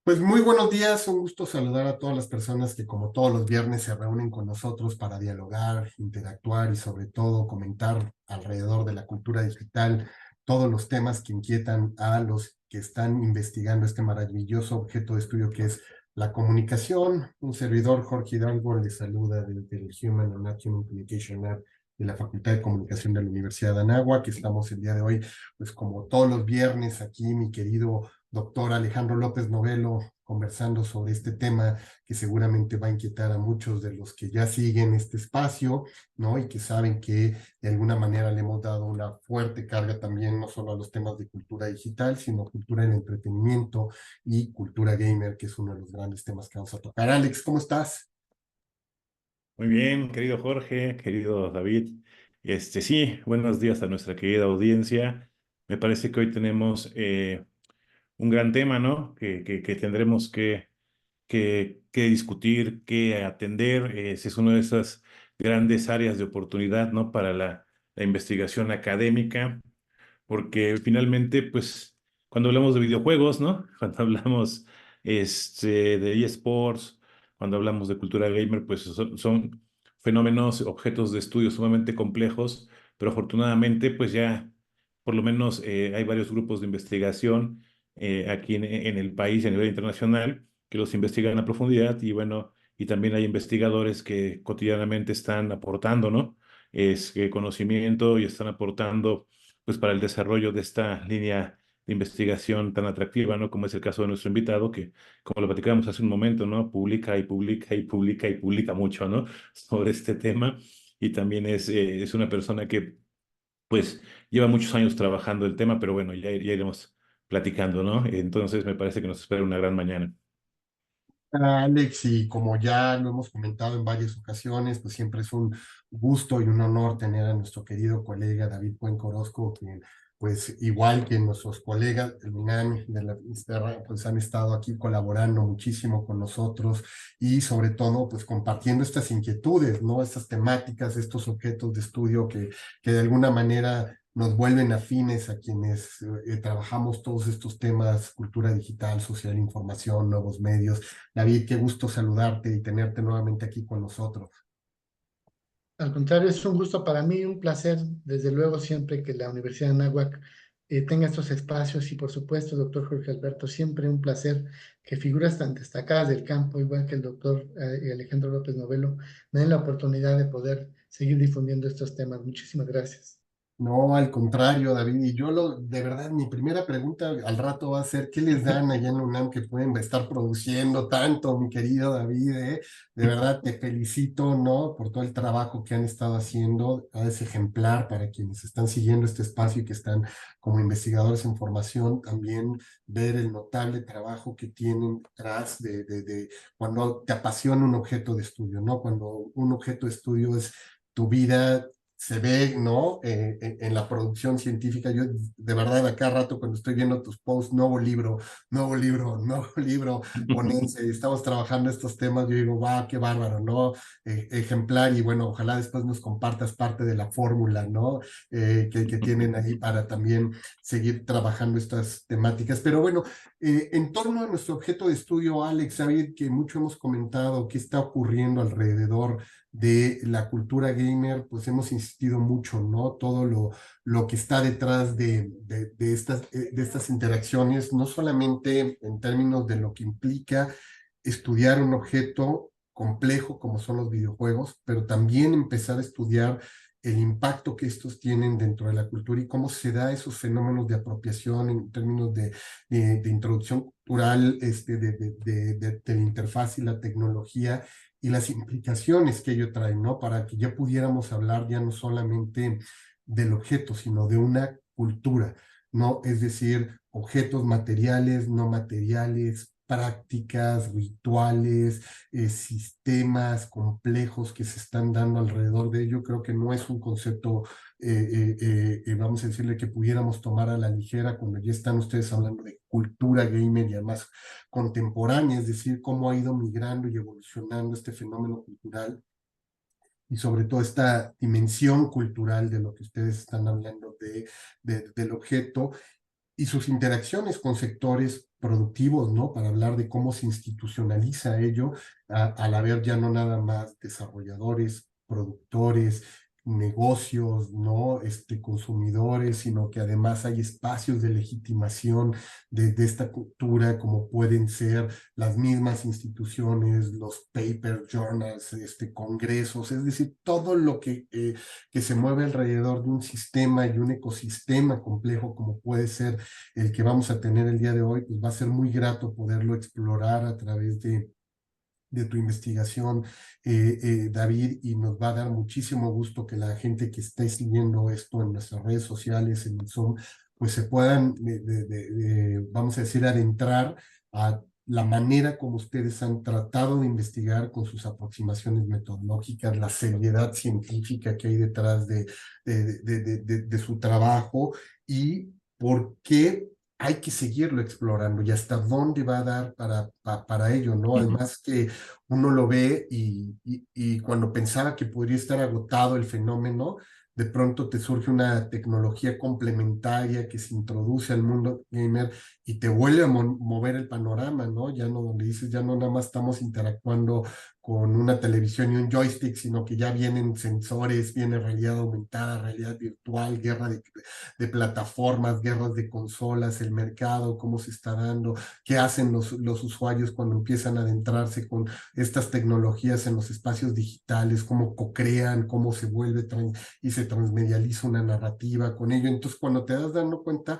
Pues muy buenos días, un gusto saludar a todas las personas que como todos los viernes se reúnen con nosotros para dialogar, interactuar y sobre todo comentar alrededor de la cultura digital todos los temas que inquietan a los que están investigando este maravilloso objeto de estudio que es la comunicación. Un servidor, Jorge Hidalgo, les saluda desde el Human and Not Human Communication Lab de la Facultad de Comunicación de la Universidad de Anáhuac, que estamos el día de hoy, pues como todos los viernes aquí, mi querido doctor Alejandro López Novelo, conversando sobre este tema que seguramente va a inquietar a muchos de los que ya siguen este espacio, ¿no? Y que saben que de alguna manera le hemos dado una fuerte carga también, no solo a los temas de cultura digital, sino cultura del entretenimiento y cultura gamer, que es uno de los grandes temas que vamos a tocar. Alex, ¿cómo estás? Muy bien, querido Jorge, querido David. Sí, buenos días a nuestra querida audiencia. Me parece que hoy tenemos un gran tema, ¿no? Que tendremos que discutir, que atender. Es una de esas grandes áreas de oportunidad, ¿no? Para la investigación académica, porque finalmente, pues, cuando hablamos de videojuegos, ¿no? Cuando hablamos de eSports, cuando hablamos de cultura gamer, pues son fenómenos, objetos de estudio sumamente complejos, pero afortunadamente, pues ya por lo menos hay varios grupos de investigación aquí en el país a nivel internacional que los investigan a profundidad y bueno, y también hay investigadores que cotidianamente están aportando, ¿no? Conocimiento y están aportando pues para el desarrollo de esta línea de investigación tan atractiva, ¿no? Como es el caso de nuestro invitado, que como lo platicábamos hace un momento, ¿no? Publica y publica y publica y publica mucho, ¿no? Sobre este tema. Y también es una persona que, pues, lleva muchos años trabajando el tema, pero bueno, ya iremos platicando, ¿no? Entonces me parece que nos espera una gran mañana. Alex, y como ya lo hemos comentado en varias ocasiones, pues siempre es un gusto y un honor tener a nuestro querido colega David Cuenca Orozco, quien pues igual que nuestros colegas del UNAM, de la Ministerra, pues han estado aquí colaborando muchísimo con nosotros y sobre todo pues compartiendo estas inquietudes, ¿no? Estas temáticas, estos objetos de estudio que de alguna manera nos vuelven afines a quienes trabajamos todos estos temas, cultura digital, social, información, nuevos medios. David, qué gusto saludarte y tenerte nuevamente aquí con nosotros. Al contrario, es un gusto para mí, un placer, desde luego, siempre que la Universidad de Anáhuac tenga estos espacios y, por supuesto, doctor Jorge Alberto, siempre un placer que figuras tan destacadas del campo, igual que el doctor Alejandro López Novelo, me den la oportunidad de poder seguir difundiendo estos temas. Muchísimas gracias. No, al contrario, David, y de verdad, mi primera pregunta al rato va a ser, ¿qué les dan allá en la UNAM que pueden estar produciendo tanto, mi querido David? De verdad, te felicito, ¿no? Por todo el trabajo que han estado haciendo, es ejemplar para quienes están siguiendo este espacio y que están como investigadores en formación, también ver el notable trabajo que tienen detrás de cuando te apasiona un objeto de estudio, ¿no? Cuando un objeto de estudio es tu vida, se ve, ¿no? En la producción científica, yo de verdad a cada rato cuando estoy viendo tus posts, nuevo libro, nuevo libro, ponencia, y estamos trabajando estos temas, yo digo, wow, qué bárbaro, ¿no? Ejemplar, y bueno, ojalá después nos compartas parte de la fórmula, ¿no? Que tienen ahí para también seguir trabajando estas temáticas. Pero bueno, en torno a nuestro objeto de estudio, Alex, David, que mucho hemos comentado, qué está ocurriendo alrededor de la cultura gamer, pues hemos insistido mucho, ¿no? Todo lo que está detrás de estas interacciones, no solamente en términos de lo que implica estudiar un objeto complejo como son los videojuegos, pero también empezar a estudiar el impacto que estos tienen dentro de la cultura y cómo se da esos fenómenos de apropiación en términos de introducción cultural, de la interfaz y la tecnología y las implicaciones que ello trae, ¿no? Para que ya pudiéramos hablar ya no solamente del objeto, sino de una cultura, ¿no? Es decir, objetos materiales, no materiales, prácticas, rituales, sistemas complejos que se están dando alrededor de ello. Creo que no es un concepto, vamos a decirle, que pudiéramos tomar a la ligera cuando ya están ustedes hablando de cultura gamer y además contemporánea, es decir, cómo ha ido migrando y evolucionando este fenómeno cultural y sobre todo esta dimensión cultural de lo que ustedes están hablando del objeto y sus interacciones con sectores productivos, ¿no? Para hablar de cómo se institucionaliza ello, al haber ya no nada más desarrolladores, productores, negocios, ¿no? Consumidores, sino que además hay espacios de legitimación de esta cultura, como pueden ser las mismas instituciones, los papers, journals, congresos, es decir, todo lo que se mueve alrededor de un sistema y un ecosistema complejo como puede ser el que vamos a tener el día de hoy, pues va a ser muy grato poderlo explorar a través de tu investigación, David, y nos va a dar muchísimo gusto que la gente que esté siguiendo esto en nuestras redes sociales, en el Zoom, pues se puedan, vamos a decir, adentrar a la manera como ustedes han tratado de investigar con sus aproximaciones metodológicas, la seriedad científica que hay detrás de su trabajo y por qué hay que seguirlo explorando y hasta dónde va a dar para ello, ¿no? Además que uno lo ve y cuando pensaba que podría estar agotado el fenómeno, de pronto te surge una tecnología complementaria que se introduce al mundo gamer y te vuelve a mover el panorama, ¿no? Ya no, donde dices, ya no nada más estamos interactuando con una televisión y un joystick, sino que ya vienen sensores, viene realidad aumentada, realidad virtual, guerra de plataformas, guerras de consolas, el mercado, cómo se está dando, qué hacen los usuarios cuando empiezan a adentrarse con estas tecnologías en los espacios digitales, cómo co-crean, cómo se vuelve y se transmedializa una narrativa con ello. Entonces, cuando te das dando cuenta,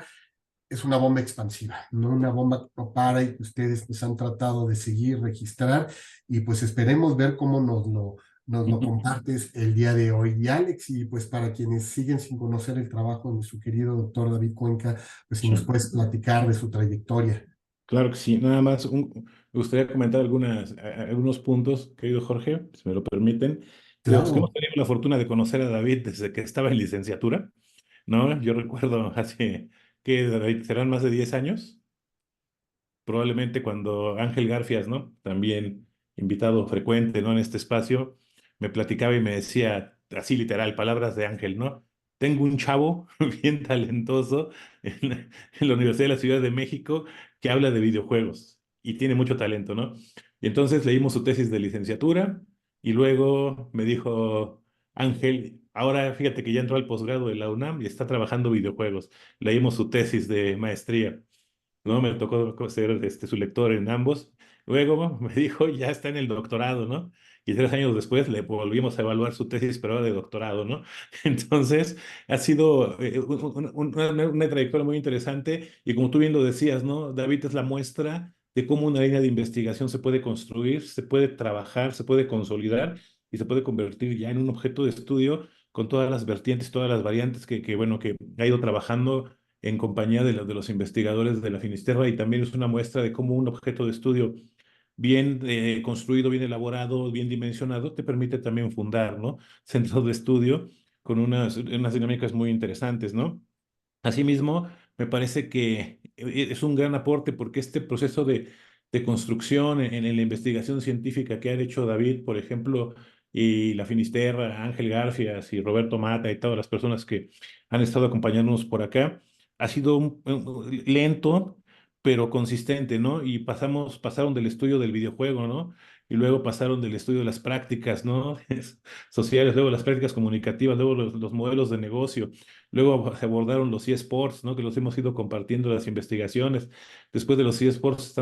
es una bomba expansiva, no una bomba que no para y que ustedes pues han tratado de seguir, registrar y pues esperemos ver cómo nos lo compartes el día de hoy. Y Alex, y pues para quienes siguen sin conocer el trabajo de su querido doctor David Cuenca, pues si nos Sí. puedes platicar de su trayectoria. Claro que sí. Nada más, me gustaría comentar algunos puntos, querido Jorge, si me lo permiten. Los que hemos Claro, tenido la fortuna de conocer a David desde que estaba en licenciatura, ¿no? Yo recuerdo hace, ¿qué, David? ¿Serán más de 10 años? Probablemente cuando Ángel Garfias, ¿no? También invitado frecuente, ¿no? En este espacio, me platicaba y me decía, así literal, palabras de Ángel, ¿no? Tengo un chavo bien talentoso en la Universidad de la Ciudad de México que habla de videojuegos y tiene mucho talento, ¿no? Y entonces leímos su tesis de licenciatura y luego me dijo Ángel, ahora fíjate que ya entró al posgrado de la UNAM y está trabajando videojuegos. Leímos su tesis de maestría. ¿No? Me tocó ser su lector en ambos. Luego me dijo, ya está en el doctorado, ¿no? Y 3 años después le volvimos a evaluar su tesis, pero ahora de doctorado, ¿no? Entonces, ha sido una trayectoria muy interesante y como tú bien lo decías, ¿no? David es la muestra de cómo una línea de investigación se puede construir, se puede trabajar, se puede consolidar y se puede convertir ya en un objeto de estudio con todas las vertientes, todas las variantes bueno, que ha ido trabajando en compañía de los investigadores de la Finisterra y también es una muestra de cómo un objeto de estudio bien construido, bien elaborado, bien dimensionado, te permite también fundar, ¿no? Centros de estudio con unas dinámicas muy interesantes, ¿no? Asimismo, me parece que es un gran aporte porque este proceso de construcción en la investigación científica que ha hecho David, por ejemplo, y la Finisterra, Ángel Garfias y Roberto Mata y todas las personas que han estado acompañándonos por acá, ha sido lento, pero consistente, ¿no? Y pasaron del estudio del videojuego, ¿no? Y luego pasaron del estudio de las prácticas, ¿no? Sociales, luego las prácticas comunicativas, luego los modelos de negocio. Luego se abordaron los eSports, ¿no? Que los hemos ido compartiendo las investigaciones. Después de los eSports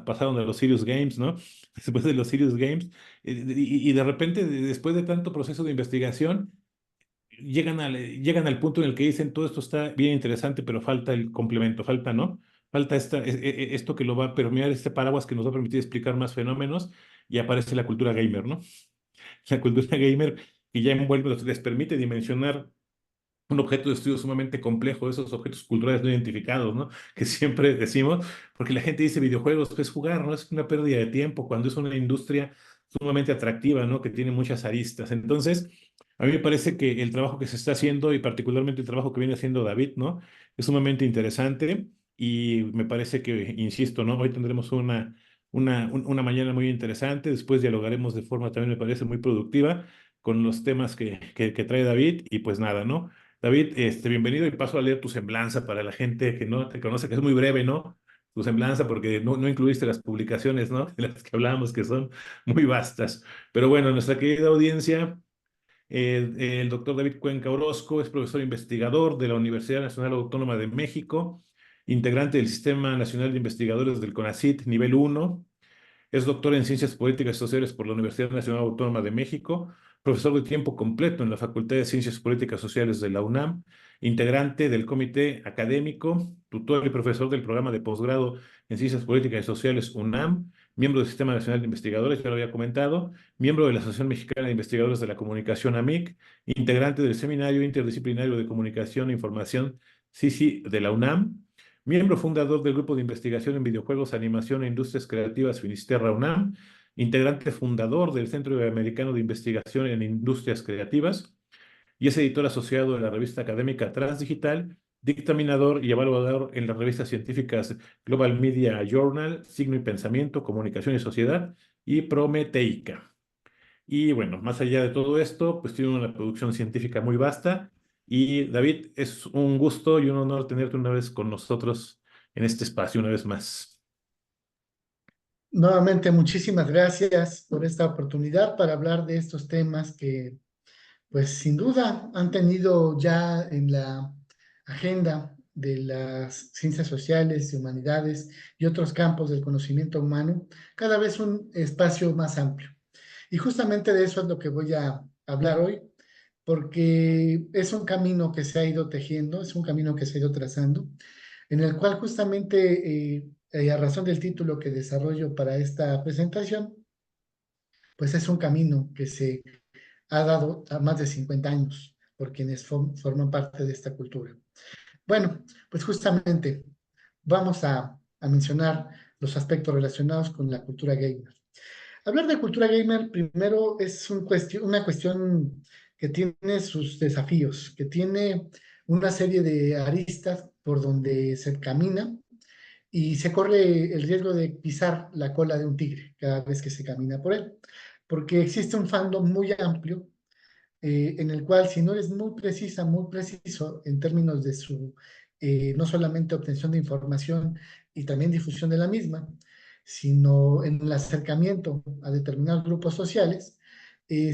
pasaron a los Serious Games, ¿no? Después de los Serious Games. Y de repente, después de tanto proceso de investigación, llegan al punto en el que dicen, todo esto está bien interesante, pero falta el complemento, falta, ¿no? Falta esto que lo va a permear, este paraguas que nos va a permitir explicar más fenómenos y aparece la cultura gamer, ¿no? La cultura gamer que ya envuelve, les permite dimensionar un objeto de estudio sumamente complejo, esos objetos culturales no identificados, ¿no? Que siempre decimos, porque la gente dice videojuegos, pues jugar, ¿no? Es una pérdida de tiempo cuando es una industria sumamente atractiva, ¿no? Que tiene muchas aristas. Entonces, a mí me parece que el trabajo que se está haciendo y particularmente el trabajo que viene haciendo David, ¿no? Es sumamente interesante y me parece que, insisto, ¿no? Hoy tendremos una mañana muy interesante, después dialogaremos de forma también, me parece, muy productiva con los temas que trae David y pues nada, ¿no? David, bienvenido y paso a leer tu semblanza para la gente que no te conoce, que es muy breve, ¿no? Tu semblanza, porque no incluiste las publicaciones, ¿no? De las que hablábamos, que son muy vastas. Pero bueno, nuestra querida audiencia, el doctor David Cuenca Orozco es profesor investigador de la Universidad Nacional Autónoma de México, integrante del Sistema Nacional de Investigadores del CONACYT, nivel 1. Es doctor en Ciencias Políticas y Sociales por la Universidad Nacional Autónoma de México, profesor de tiempo completo en la Facultad de Ciencias Políticas y Sociales de la UNAM, integrante del comité académico, tutor y profesor del programa de posgrado en Ciencias Políticas y Sociales UNAM, miembro del Sistema Nacional de Investigadores, ya lo había comentado, miembro de la Asociación Mexicana de Investigadores de la Comunicación AMIC, integrante del Seminario Interdisciplinario de Comunicación e Información SICI de la UNAM, miembro fundador del Grupo de Investigación en Videojuegos, Animación e Industrias Creativas Finisterra UNAM, integrante fundador del Centro Iberoamericano de Investigación en Industrias Creativas, y es editor asociado de la revista académica Transdigital, dictaminador y evaluador en las revistas científicas Global Media Journal, Signo y Pensamiento, Comunicación y Sociedad y Prometeica. Y bueno, más allá de todo esto, pues tiene una producción científica muy vasta. Y David, es un gusto y un honor tenerte una vez con nosotros en este espacio, una vez más. Nuevamente, muchísimas gracias por esta oportunidad para hablar de estos temas que, pues sin duda, han tenido ya en la agenda de las ciencias sociales y humanidades y otros campos del conocimiento humano cada vez un espacio más amplio. Y justamente de eso es lo que voy a hablar hoy, porque es un camino que se ha ido tejiendo, es un camino que se ha ido trazando, en el cual justamente, a razón del título que desarrollo para esta presentación, pues es un camino que se ha dado a más de 50 años por quienes forman parte de esta cultura. Bueno, pues justamente vamos a mencionar los aspectos relacionados con la cultura gamer. Hablar de cultura gamer primero es una cuestión que tiene sus desafíos, que tiene una serie de aristas por donde se camina y se corre el riesgo de pisar la cola de un tigre cada vez que se camina por él, porque existe un fandom muy amplio en el cual si no eres muy preciso en términos de su no solamente obtención de información y también difusión de la misma, sino en el acercamiento a determinados grupos sociales,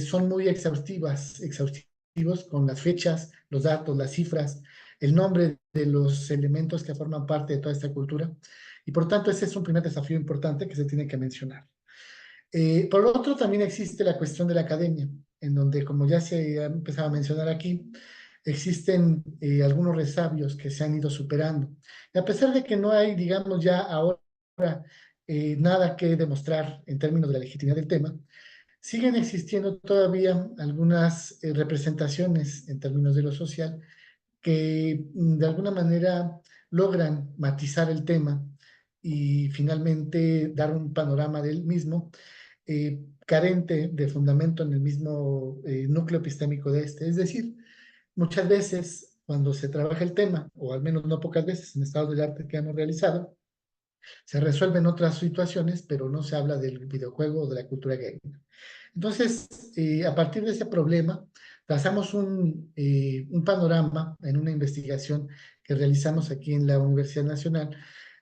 son muy exhaustivos con las fechas, los datos, las cifras, el nombre de los elementos que forman parte de toda esta cultura. Y por tanto, ese es un primer desafío importante que se tiene que mencionar. Por otro, también existe la cuestión de la academia, en donde, como ya se ha empezado a mencionar aquí, existen algunos resabios que se han ido superando. Y a pesar de que no hay, digamos, ya ahora nada que demostrar en términos de la legitimidad del tema, siguen existiendo todavía algunas representaciones en términos de lo social que de alguna manera logran matizar el tema y finalmente dar un panorama del mismo carente de fundamento en el mismo núcleo epistémico de este. Es decir, muchas veces cuando se trabaja el tema, o al menos no pocas veces en estados del arte que hemos realizado, se resuelven otras situaciones, pero no se habla del videojuego o de la cultura gamer. Entonces, a partir de ese problema, trazamos un panorama en una investigación que realizamos aquí en la Universidad Nacional,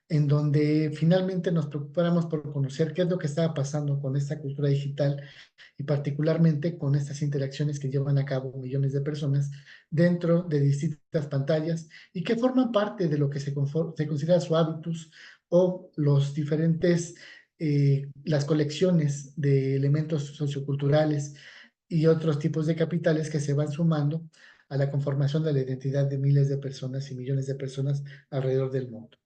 en donde finalmente nos preocupáramos por conocer qué es lo que estaba pasando con esta cultura digital y particularmente con estas interacciones que llevan a cabo millones de personas dentro de distintas pantallas y que forman parte de lo que se considera su hábitus o los diferentes, las colecciones de elementos socioculturales y otros tipos de capitales que se van sumando a la conformación de la identidad de miles de personas y millones de personas alrededor del mundo.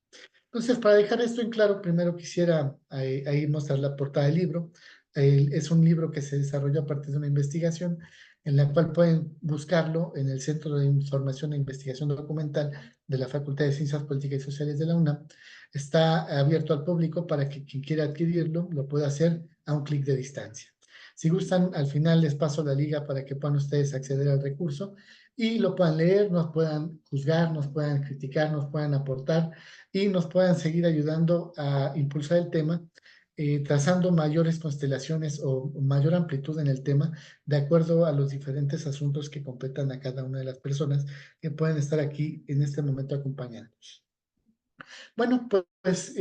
Entonces, para dejar esto en claro, primero quisiera ahí mostrar la portada del libro. Es un libro que se desarrolló a partir de una investigación en la cual pueden buscarlo en el Centro de Información e Investigación Documental de la Facultad de Ciencias Políticas y Sociales de la UNAM. Está abierto al público para que quien quiera adquirirlo lo pueda hacer a un clic de distancia. Si gustan, al final les paso la liga para que puedan ustedes acceder al recurso y lo puedan leer, nos puedan juzgar, nos puedan criticar, nos puedan aportar y nos puedan seguir ayudando a impulsar el tema trazando mayores constelaciones o mayor amplitud en el tema, de acuerdo a los diferentes asuntos que competan a cada una de las personas que pueden estar aquí en este momento acompañándonos. Bueno, pues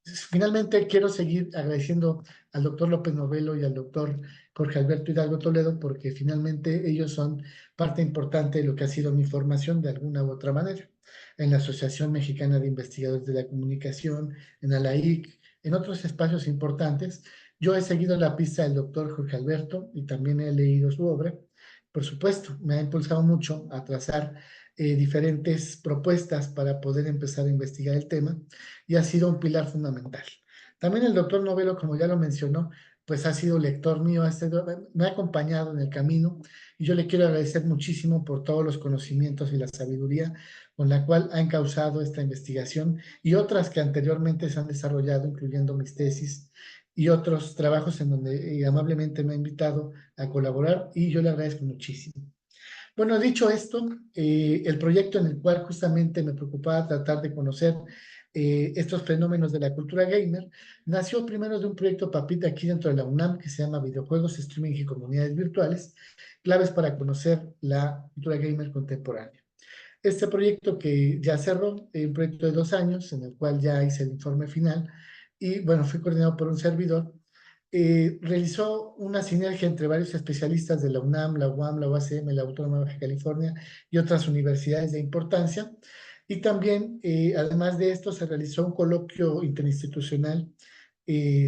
finalmente quiero seguir agradeciendo al doctor López Novelo y al doctor Jorge Alberto Hidalgo Toledo, porque finalmente ellos son parte importante de lo que ha sido mi formación de alguna u otra manera, en la Asociación Mexicana de Investigadores de la Comunicación, en ALAIC, en otros espacios importantes. Yo he seguido la pista del doctor Jorge Alberto y también he leído su obra. Por supuesto, me ha impulsado mucho a trazar diferentes propuestas para poder empezar a investigar el tema y ha sido un pilar fundamental. También el doctor Novelo, como ya lo mencionó, pues ha sido lector mío, me ha acompañado en el camino y yo le quiero agradecer muchísimo por todos los conocimientos y la sabiduría con la cual ha encauzado esta investigación y otras que anteriormente se han desarrollado, incluyendo mis tesis y otros trabajos en donde amablemente me ha invitado a colaborar y yo le agradezco muchísimo. Bueno, dicho esto, el proyecto en el cual justamente me preocupaba tratar de conocer estos fenómenos de la cultura gamer, nació primero de un proyecto papita aquí dentro de la UNAM que se llama Videojuegos, Streaming y Comunidades Virtuales, claves para conocer la cultura gamer contemporánea. Este proyecto que ya cerró, un proyecto de 2 años, en el cual ya hice el informe final, y bueno, fui coordinado por un servidor, realizó una sinergia entre varios especialistas de la UNAM, la UAM, la UACM, la Autónoma de Baja California y otras universidades de importancia. Y también, además de esto, se realizó un coloquio interinstitucional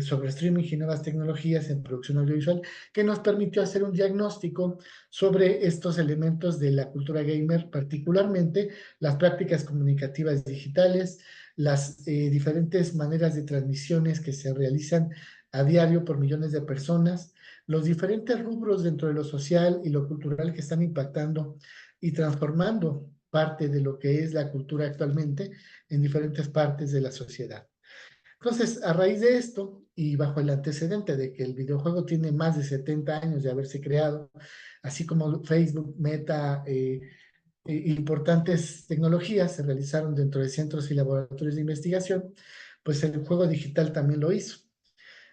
sobre streaming y nuevas tecnologías en producción audiovisual que nos permitió hacer un diagnóstico sobre estos elementos de la cultura gamer, particularmente las prácticas comunicativas digitales, las diferentes maneras de transmisiones que se realizan a diario por millones de personas, los diferentes rubros dentro de lo social y lo cultural que están impactando y transformando parte de lo que es la cultura actualmente en diferentes partes de la sociedad. Entonces, a raíz de esto, y bajo el antecedente de que el videojuego tiene más de 70 años de haberse creado, así como Facebook, Meta, importantes tecnologías se realizaron dentro de centros y laboratorios de investigación, pues el juego digital también lo hizo.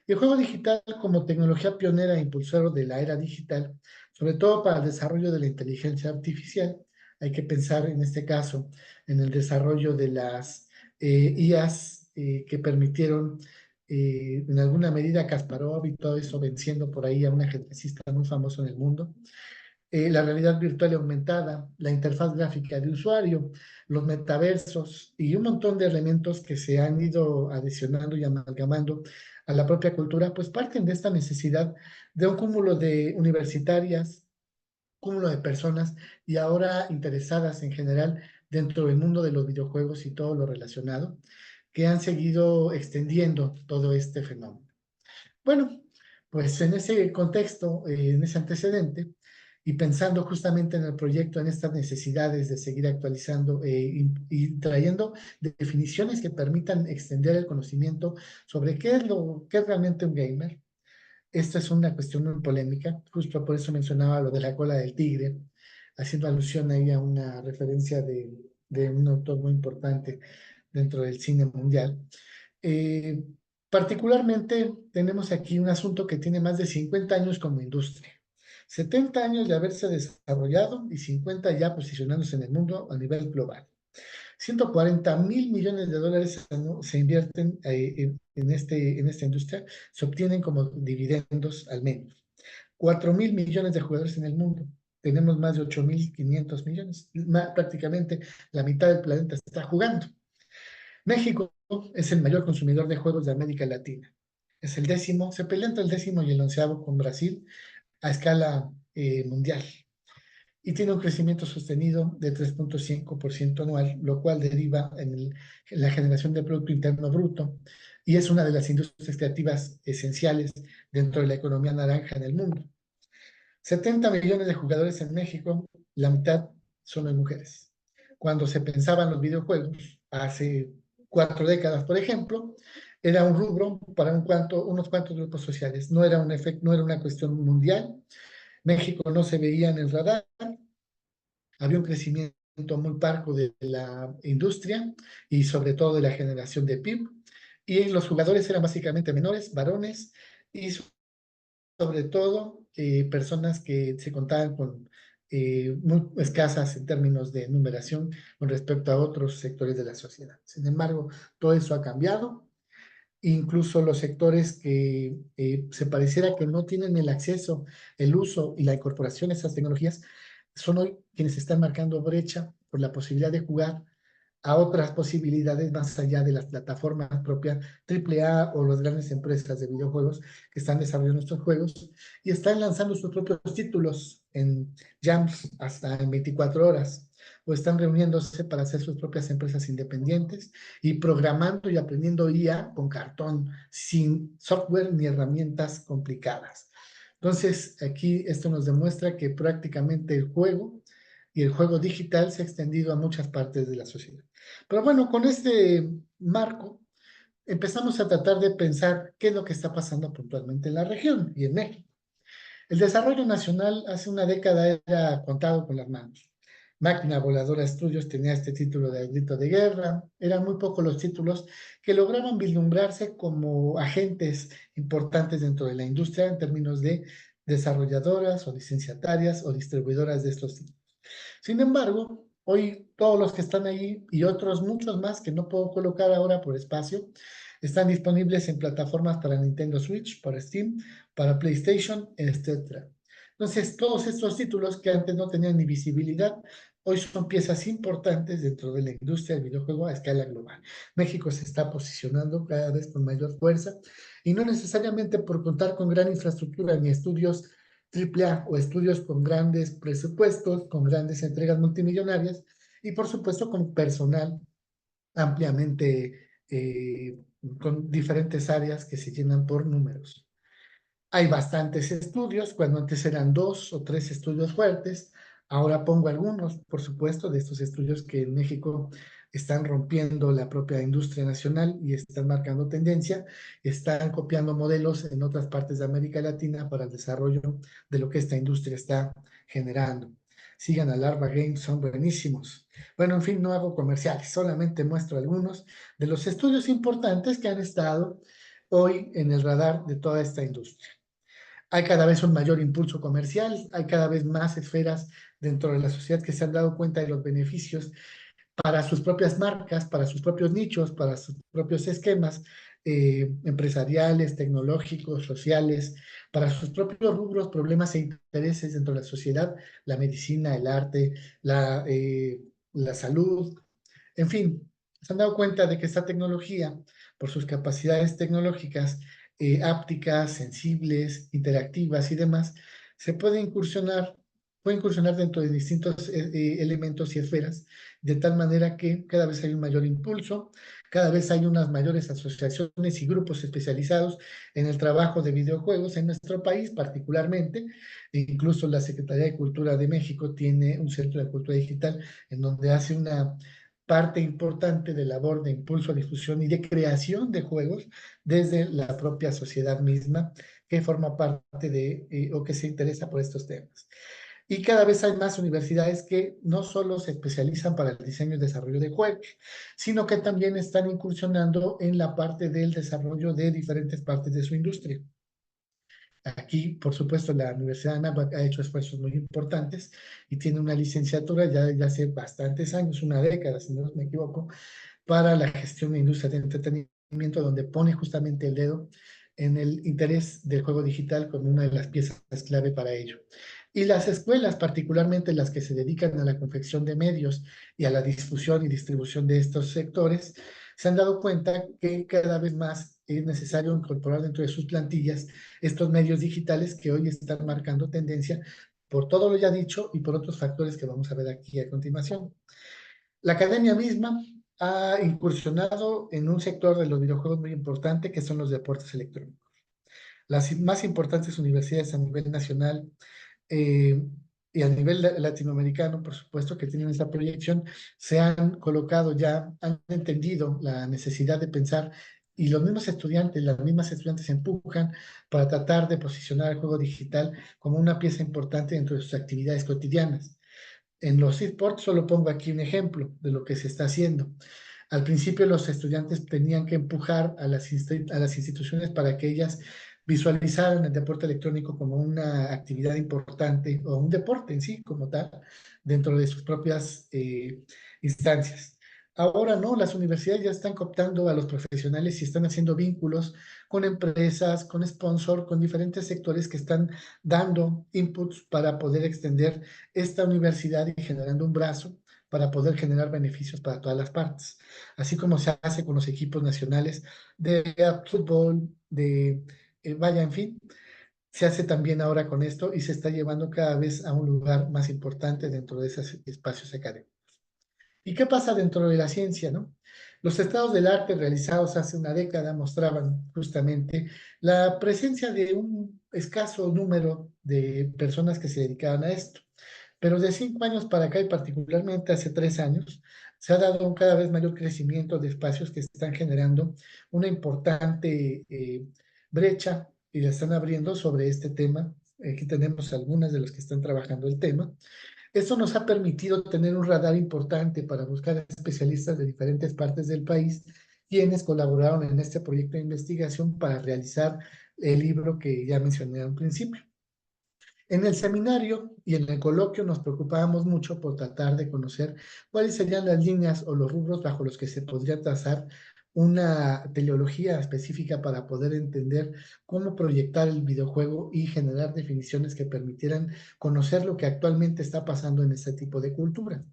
El juego digital como tecnología pionera e impulsor de la era digital, sobre todo para el desarrollo de la inteligencia artificial, hay que pensar en este caso en el desarrollo de las IAs que permitieron en alguna medida Kasparov y todo eso venciendo por ahí a un ajedrecista muy famoso en el mundo, la realidad virtual y aumentada, la interfaz gráfica de usuario, los metaversos y un montón de elementos que se han ido adicionando y amalgamando a la propia cultura, pues parten de esta necesidad de un cúmulo de universitarias, cúmulo de personas y ahora interesadas en general dentro del mundo de los videojuegos y todo lo relacionado, que han seguido extendiendo todo este fenómeno. Bueno, pues en ese contexto, en ese antecedente, y pensando justamente en el proyecto, en estas necesidades de seguir actualizando y trayendo definiciones que permitan extender el conocimiento sobre qué es realmente un gamer. Esta es una cuestión muy polémica, justo por eso mencionaba lo de la cola del tigre, haciendo alusión ahí a una referencia de un autor muy importante dentro del cine mundial. Eh, Particularmente tenemos aquí un asunto que tiene más de 50 años como industria. 70 años de haberse desarrollado y 50 ya posicionándose en el mundo a nivel global. 140.000 millones de dólares se invierten en esta industria, se obtienen como dividendos al menos. 4.000 millones de jugadores en el mundo. Tenemos más de 8.500 millones. Prácticamente la mitad del planeta está jugando. México es el mayor consumidor de juegos de América Latina. Es el 10º, se pelea entre el 10º y el 11º con Brasil a escala mundial. Y tiene un crecimiento sostenido de 3.5% anual, lo cual deriva en la generación de Producto Interno Bruto y es una de las industrias creativas esenciales dentro de la economía naranja en el mundo. 70 millones de jugadores en México, la mitad son de mujeres. Cuando se pensaban los videojuegos, hace 4 décadas, por ejemplo, era un rubro para unos cuantos grupos sociales. No era un efecto, no era una cuestión mundial. México no se veía en el radar. Había un crecimiento muy parco de la industria y sobre todo de la generación de PIB. y los jugadores eran básicamente menores, varones, y sobre todo personas que se contaban con muy escasas en términos de numeración con respecto a otros sectores de la sociedad. Sin embargo, todo eso ha cambiado. Incluso los sectores que se pareciera que no tienen el acceso, el uso y la incorporación a esas tecnologías, son hoy quienes están marcando brecha por la posibilidad de jugar a otras posibilidades más allá de las plataformas propias AAA o las grandes empresas de videojuegos que están desarrollando estos juegos y están lanzando sus propios títulos en jams hasta en 24 horas o están reuniéndose para hacer sus propias empresas independientes y programando y aprendiendo IA con cartón, sin software ni herramientas complicadas. Entonces, aquí esto nos demuestra que prácticamente el juego y el juego digital se ha extendido a muchas partes de la sociedad. Pero bueno, con este marco empezamos a tratar de pensar qué es lo que está pasando puntualmente en la región y en México. El desarrollo nacional hace una década era contado con las manos. Máquina Voladora Estudios tenía este título de grito de guerra. Eran muy pocos los títulos que lograban vislumbrarse como agentes importantes dentro de la industria en términos de desarrolladoras o licenciatarias o distribuidoras de estos títulos. Sin embargo, hoy todos los que están ahí y otros muchos más que no puedo colocar ahora por espacio, están disponibles en plataformas para Nintendo Switch, para Steam, para PlayStation, etc. Entonces, todos estos títulos que antes no tenían ni visibilidad, hoy son piezas importantes dentro de la industria del videojuego a escala global. México se está posicionando cada vez con mayor fuerza y no necesariamente por contar con gran infraestructura ni estudios AAA o estudios con grandes presupuestos, con grandes entregas multimillonarias y por supuesto con personal ampliamente con diferentes áreas que se llenan por números. Hay bastantes estudios, cuando antes eran 2 o 3 estudios fuertes, ahora pongo algunos, por supuesto, de estos estudios que en México están rompiendo la propia industria nacional y están marcando tendencia, están copiando modelos en otras partes de América Latina para el desarrollo de lo que esta industria está generando. Sigan a Larva Games, son buenísimos. Bueno, en fin, no hago comerciales, solamente muestro algunos de los estudios importantes que han estado hoy en el radar de toda esta industria. Hay cada vez un mayor impulso comercial, hay cada vez más esferas dentro de la sociedad que se han dado cuenta de los beneficios para sus propias marcas, para sus propios nichos, para sus propios esquemas empresariales, tecnológicos, sociales, para sus propios rubros, problemas e intereses dentro de la sociedad, la medicina, el arte, la salud, en fin, se han dado cuenta de que esta tecnología, por sus capacidades tecnológicas, ápticas, sensibles, interactivas y demás, se puede incursionar dentro de distintos elementos y esferas, de tal manera que cada vez hay un mayor impulso, cada vez hay unas mayores asociaciones y grupos especializados en el trabajo de videojuegos en nuestro país particularmente. Incluso la Secretaría de Cultura de México tiene un centro de cultura digital en donde hace una parte importante de labor de impulso, difusión y de creación de juegos desde la propia sociedad misma que forma parte de o que se interesa por estos temas. Y cada vez hay más universidades que no solo se especializan para el diseño y desarrollo de juegos, sino que también están incursionando en la parte del desarrollo de diferentes partes de su industria. Aquí, por supuesto, la Universidad de Anáhuac ha hecho esfuerzos muy importantes y tiene una licenciatura ya desde hace bastantes años, una década, si no me equivoco, para la gestión de industria de entretenimiento, donde pone justamente el dedo en el interés del juego digital como una de las piezas clave para ello. Y las escuelas, particularmente las que se dedican a la confección de medios y a la difusión y distribución de estos sectores, se han dado cuenta que cada vez más es necesario incorporar dentro de sus plantillas estos medios digitales que hoy están marcando tendencia por todo lo ya dicho y por otros factores que vamos a ver aquí a continuación. La academia misma ha incursionado en un sector de los videojuegos muy importante que son los deportes electrónicos. Las más importantes universidades a nivel nacional eh, y a nivel latinoamericano, por supuesto, que tienen esta proyección, se han colocado ya, han entendido la necesidad de pensar y los mismos estudiantes, las mismas estudiantes se empujan para tratar de posicionar el juego digital como una pieza importante dentro de sus actividades cotidianas. En los esports solo pongo aquí un ejemplo de lo que se está haciendo. Al principio los estudiantes tenían que empujar a las instituciones para que ellas visualizaran el deporte electrónico como una actividad importante o un deporte en sí como tal dentro de sus propias instancias. Ahora no, las universidades ya están cooptando a los profesionales y están haciendo vínculos con empresas, con sponsor, con diferentes sectores que están dando inputs para poder extender esta universidad y generando un brazo para poder generar beneficios para todas las partes. Así como se hace con los equipos nacionales de fútbol, vaya, en fin, se hace también ahora con esto y se está llevando cada vez a un lugar más importante dentro de esos espacios académicos. ¿Y qué pasa dentro de la ciencia, no? Los estados del arte realizados hace una década mostraban justamente la presencia de un escaso número de personas que se dedicaban a esto. Pero de 5 años para acá, y particularmente hace 3 años, se ha dado un cada vez mayor crecimiento de espacios que están generando una importante brecha y la están abriendo sobre este tema. Aquí tenemos algunas de los que están trabajando el tema. Esto nos ha permitido tener un radar importante para buscar especialistas de diferentes partes del país, quienes colaboraron en este proyecto de investigación para realizar el libro que ya mencioné al principio. En el seminario y en el coloquio nos preocupábamos mucho por tratar de conocer cuáles serían las líneas o los rubros bajo los que se podría trazar una teleología específica para poder entender cómo proyectar el videojuego y generar definiciones que permitieran conocer lo que actualmente está pasando en este tipo de cultura.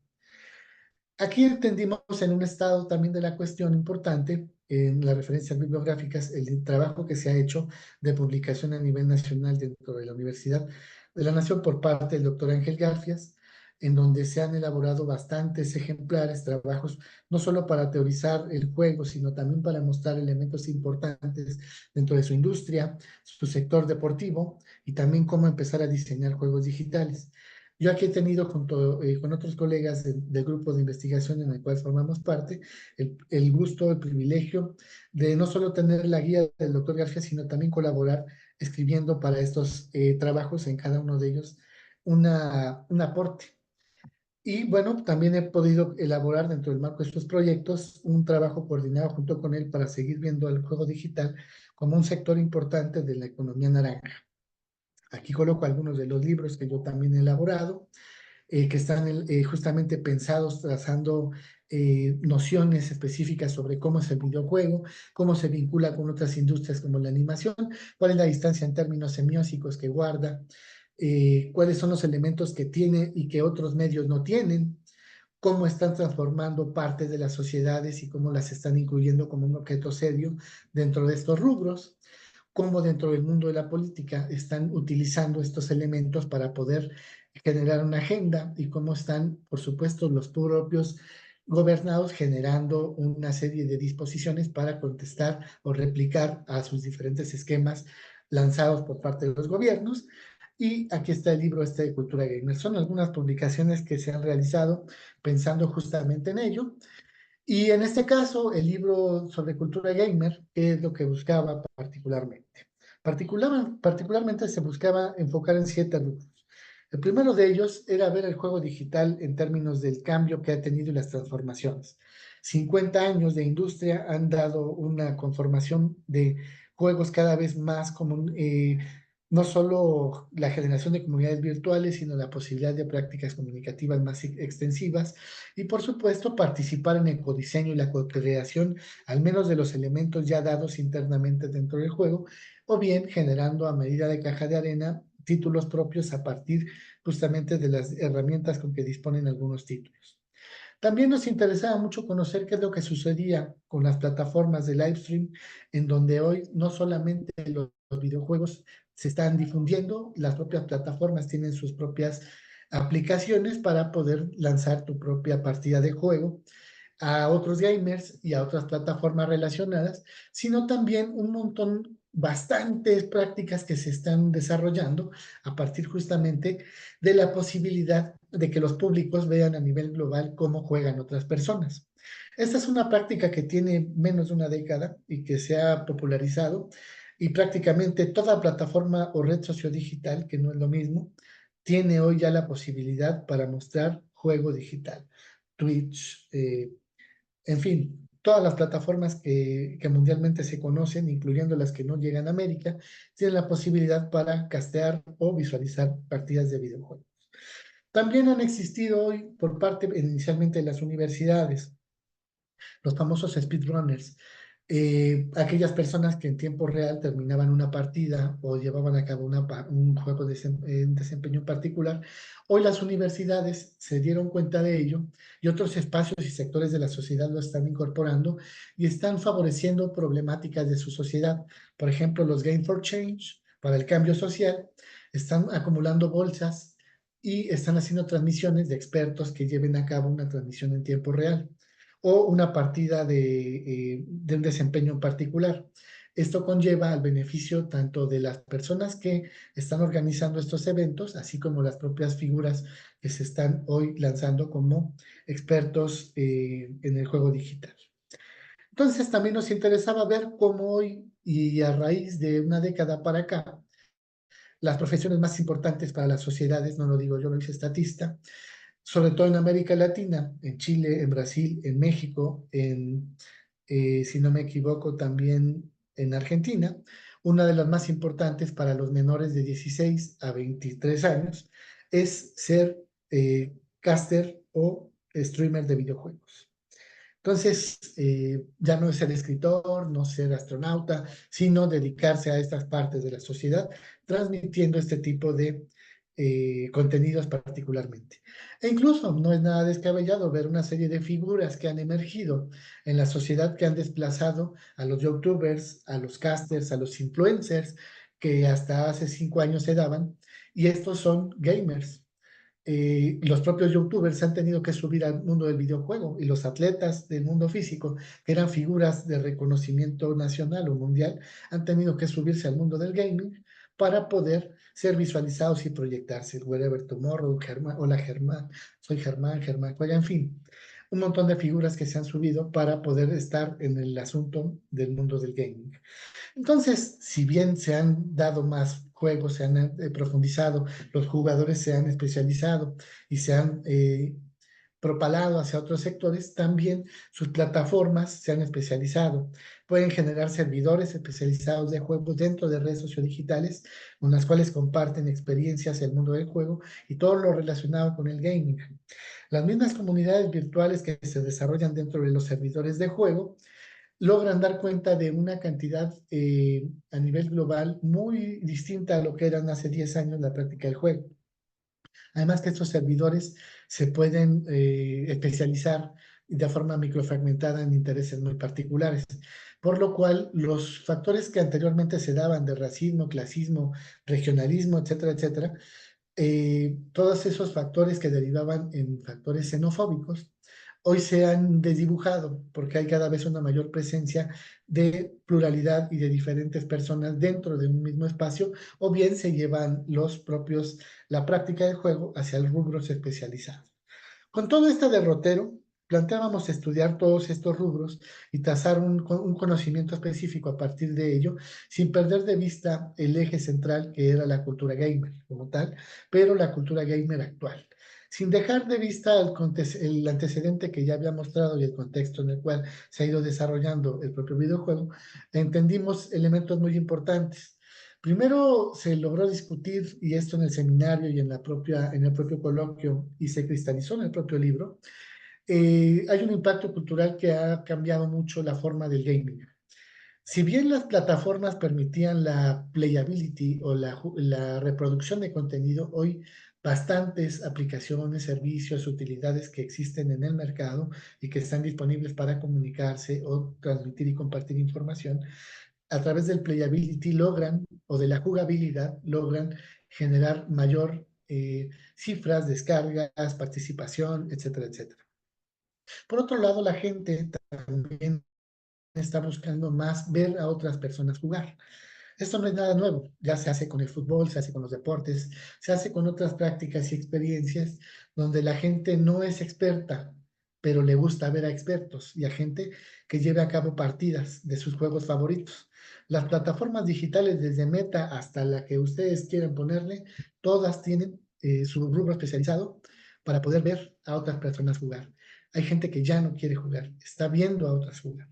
Aquí entendimos en un estado también de la cuestión importante, en las referencias bibliográficas, el trabajo que se ha hecho de publicación a nivel nacional dentro de la Universidad de la Nación por parte del doctor Ángel Garfias, en donde se han elaborado bastantes ejemplares, trabajos, no solo para teorizar el juego, sino también para mostrar elementos importantes dentro de su industria, su sector deportivo y también cómo empezar a diseñar juegos digitales. Yo aquí he tenido junto con otros colegas del grupo de investigación en el cual formamos parte, el gusto, el privilegio de no solo tener la guía del doctor García, sino también colaborar escribiendo para estos trabajos, en cada uno de ellos, un aporte. Y bueno, también he podido elaborar dentro del marco de estos proyectos un trabajo coordinado junto con él para seguir viendo el juego digital como un sector importante de la economía naranja. Aquí coloco algunos de los libros que yo también he elaborado, que están justamente pensados trazando nociones específicas sobre cómo es el videojuego, cómo se vincula con otras industrias como la animación, cuál es la distancia en términos semióticos que guarda, cuáles son los elementos que tiene y que otros medios no tienen, cómo están transformando partes de las sociedades y cómo las están incluyendo como un objeto serio dentro de estos rubros, cómo dentro del mundo de la política están utilizando estos elementos para poder generar una agenda y cómo están, por supuesto, los propios gobernados generando una serie de disposiciones para contestar o replicar a sus diferentes esquemas lanzados por parte de los gobiernos. Y aquí está el libro de Cultura Gamer. Son algunas publicaciones que se han realizado pensando justamente en ello. Y en este caso, el libro sobre cultura gamer es lo que buscaba particularmente. Particularmente se buscaba enfocar en 7 rubros. El primero de ellos era ver el juego digital en términos del cambio que ha tenido y las transformaciones. 50 años de industria han dado una conformación de juegos cada vez más común, no solo la generación de comunidades virtuales, sino la posibilidad de prácticas comunicativas más extensivas y, por supuesto, participar en el codiseño y la co-creación, al menos de los elementos ya dados internamente dentro del juego, o bien generando a medida de caja de arena títulos propios a partir justamente de las herramientas con que disponen algunos títulos. También nos interesaba mucho conocer qué es lo que sucedía con las plataformas de live stream, en donde hoy no solamente los videojuegos se están difundiendo, las propias plataformas tienen sus propias aplicaciones para poder lanzar tu propia partida de juego a otros gamers y a otras plataformas relacionadas, sino también un montón, bastantes prácticas que se están desarrollando a partir justamente de la posibilidad de que los públicos vean a nivel global cómo juegan otras personas. Esta es una práctica que tiene menos de una década y que se ha popularizado, y prácticamente toda plataforma o red sociodigital, que no es lo mismo, tiene hoy ya la posibilidad para mostrar juego digital. Twitch, en fin, todas las plataformas que mundialmente se conocen, incluyendo las que no llegan a América, tienen la posibilidad para castear o visualizar partidas de videojuegos. También han existido hoy por parte inicialmente de las universidades, los famosos speedrunners, aquellas personas que en tiempo real terminaban una partida o llevaban a cabo un juego de desempeño en particular. Hoy las universidades se dieron cuenta de ello y otros espacios y sectores de la sociedad lo están incorporando y están favoreciendo problemáticas de su sociedad. Por ejemplo, los Game for Change, para el cambio social, están acumulando bolsas y están haciendo transmisiones de expertos que lleven a cabo una transmisión en tiempo real o una partida de un desempeño en particular. Esto conlleva al beneficio tanto de las personas que están organizando estos eventos, así como las propias figuras que se están hoy lanzando como expertos en el juego digital. Entonces también nos interesaba ver cómo hoy y a raíz de una década para acá, las profesiones más importantes para las sociedades, no lo digo yo, lo dice Statista, sobre todo en América Latina, en Chile, en Brasil, en México, si no me equivoco, también en Argentina. Una de las más importantes para los menores de 16 a 23 años es ser caster o streamer de videojuegos. Entonces, ya no es ser escritor, no ser astronauta, sino dedicarse a estas partes de la sociedad, transmitiendo este tipo de contenidos particularmente. E incluso no es nada descabellado ver una serie de figuras que han emergido en la sociedad que han desplazado a los youtubers, a los casters, a los influencers que hasta hace 5 años se daban, y estos son gamers. Los propios youtubers han tenido que subir al mundo del videojuego y los atletas del mundo físico, que eran figuras de reconocimiento nacional o mundial, han tenido que subirse al mundo del gaming para poder ser visualizados y proyectarse. Wherever Tomorrow, Germán, hola Germán, soy Germán, Germán juega, en fin, un montón de figuras que se han subido para poder estar en el asunto del mundo del gaming. Entonces, si bien se han dado más juegos, se han profundizado, los jugadores se han especializado y se han propalado hacia otros sectores, también sus plataformas se han especializado. Pueden generar servidores especializados de juegos dentro de redes sociodigitales, con las cuales comparten experiencias en el mundo del juego y todo lo relacionado con el gaming. Las mismas comunidades virtuales que se desarrollan dentro de los servidores de juego logran dar cuenta de una cantidad a nivel global muy distinta a lo que eran hace 10 años la práctica del juego. Además que estos servidores se pueden especializar de forma microfragmentada en intereses muy particulares, por lo cual los factores que anteriormente se daban de racismo, clasismo, regionalismo, etcétera, etcétera, todos esos factores que derivaban en factores xenofóbicos, hoy se han desdibujado porque hay cada vez una mayor presencia de pluralidad y de diferentes personas dentro de un mismo espacio, o bien se llevan la práctica del juego hacia rubros especializados. Con todo este derrotero, planteábamos estudiar todos estos rubros y trazar un conocimiento específico a partir de ello, sin perder de vista el eje central que era la cultura gamer como tal, pero la cultura gamer actual. Sin dejar de vista el antecedente que ya había mostrado y el contexto en el cual se ha ido desarrollando el propio videojuego, entendimos elementos muy importantes. Primero se logró discutir, y esto en el seminario y en el propio coloquio, y se cristalizó en el propio libro, hay un impacto cultural que ha cambiado mucho la forma del gaming. Si bien las plataformas permitían la playability o la reproducción de contenido, hoy bastantes aplicaciones, servicios, utilidades que existen en el mercado y que están disponibles para comunicarse o transmitir y compartir información, a través del playability logran, o de la jugabilidad, logran generar mayor cifras, descargas, participación, etcétera, etcétera. Por otro lado, la gente también está buscando más ver a otras personas jugar. Esto no es nada nuevo, ya se hace con el fútbol, se hace con los deportes, se hace con otras prácticas y experiencias donde la gente no es experta, pero le gusta ver a expertos y a gente que lleve a cabo partidas de sus juegos favoritos. Las plataformas digitales, desde Meta hasta la que ustedes quieran ponerle, todas tienen su rubro especializado para poder ver a otras personas jugar. hay gente que ya no quiere jugar, está viendo a otras jugar.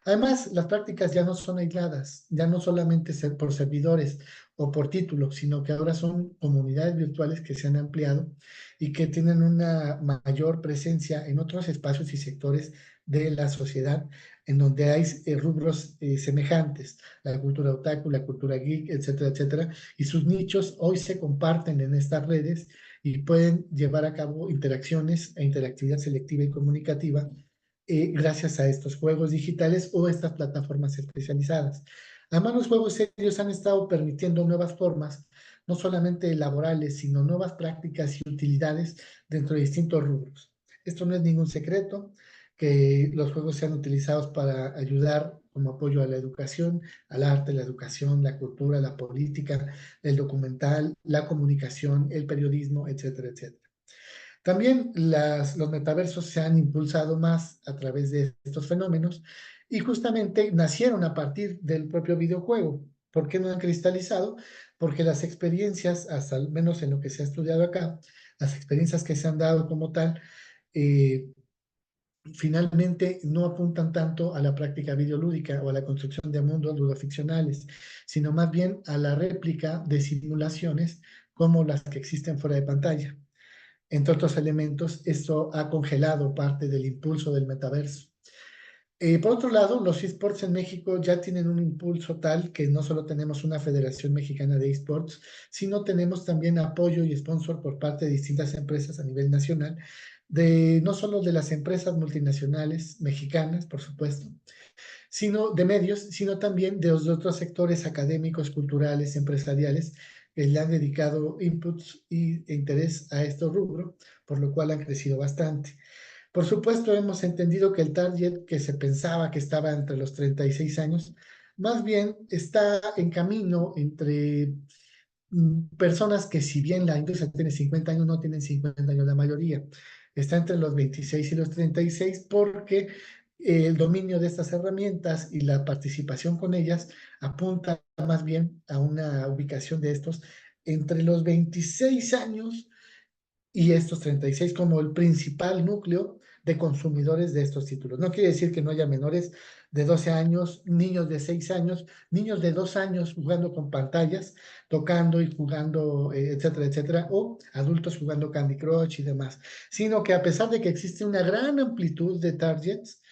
Además, las prácticas ya no son aisladas, ya no solamente por servidores o por títulos, sino que ahora son comunidades virtuales que se han ampliado y que tienen una mayor presencia en otros espacios y sectores de la sociedad, en donde hay rubros semejantes, la cultura otaku, la cultura geek, etcétera, etcétera, y sus nichos hoy se comparten en estas redes y pueden llevar a cabo interacciones e interactividad selectiva y comunicativa gracias a estos juegos digitales o estas plataformas especializadas. Además, los juegos serios han estado permitiendo nuevas formas, no solamente laborales, sino nuevas prácticas y utilidades dentro de distintos rubros. Esto no es ningún secreto, que los juegos sean utilizados para ayudar como apoyo a la educación, al arte, la educación, la cultura, la política, el documental, la comunicación, el periodismo, etcétera, etcétera. También los metaversos se han impulsado más a través de estos fenómenos y justamente nacieron a partir del propio videojuego. ¿Por qué no han cristalizado? Porque las experiencias, hasta al menos en lo que se ha estudiado acá, las experiencias que se han dado como tal, eh, finalmente no apuntan tanto a la práctica videolúdica o a la construcción de mundos ludoficcionales, sino más bien a la réplica de simulaciones como las que existen fuera de pantalla. Entre otros elementos, esto ha congelado parte del impulso del metaverso. Por otro lado, los esports en México ya tienen un impulso tal que no solo tenemos una Federación Mexicana de Esports, sino tenemos también apoyo y sponsor por parte de distintas empresas a nivel nacional, no solo de las empresas multinacionales mexicanas, por supuesto, sino de medios, sino también de los otros sectores académicos, culturales, empresariales, que le han dedicado inputs e interés a este rubro, por lo cual han crecido bastante. Por supuesto, hemos entendido que el target que se pensaba que estaba entre los 36 años, más bien está en camino entre personas que si bien la industria tiene 50 años, no tienen 50 años la mayoría. Está entre los 26 y los 36 porque el dominio de estas herramientas y la participación con ellas apunta más bien a una ubicación de estos entre los 26 años y estos 36 como el principal núcleo de consumidores de estos títulos. No quiere decir que no haya menores de 12 años, niños de 6 años, niños de 2 años jugando con pantallas, tocando y jugando, etcétera, etcétera, o adultos jugando Candy Crush y demás, sino que a pesar de que existe una gran amplitud de targets,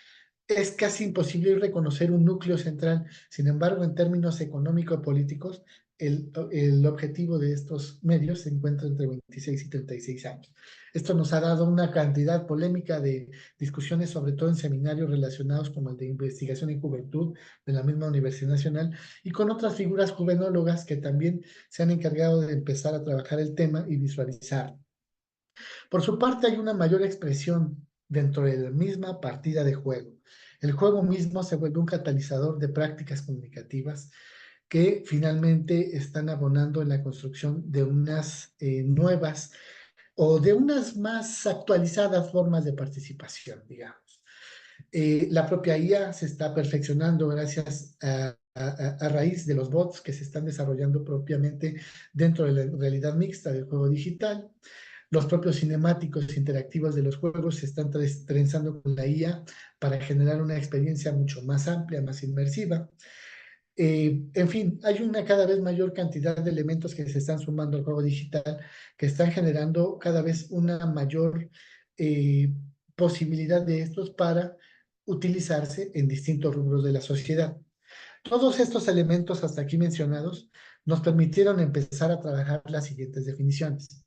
es casi imposible reconocer un núcleo central. Sin embargo, en términos económico-políticos, el objetivo de estos medios se encuentra entre 26 y 36 años. Esto nos ha dado una cantidad polémica de discusiones, sobre todo en seminarios relacionados como el de investigación en juventud de la misma Universidad Nacional y con otras figuras juvenólogas que también se han encargado de empezar a trabajar el tema y visualizar. Por su parte, hay una mayor expresión dentro de la misma partida de juego. El juego mismo se vuelve un catalizador de prácticas comunicativas que finalmente están abonando en la construcción de unas nuevas o de unas más actualizadas formas de participación, digamos. La propia IA se está perfeccionando gracias a raíz de los bots que se están desarrollando propiamente dentro de la realidad mixta del juego digital. Los propios cinemáticos interactivos de los juegos se están trenzando con la IA para generar una experiencia mucho más amplia, más inmersiva. En fin, hay una cada vez mayor cantidad de elementos que se están sumando al juego digital, que están generando cada vez una mayor posibilidad de estos para utilizarse en distintos rubros de la sociedad. Todos estos elementos hasta aquí mencionados nos permitieron empezar a trabajar las siguientes definiciones.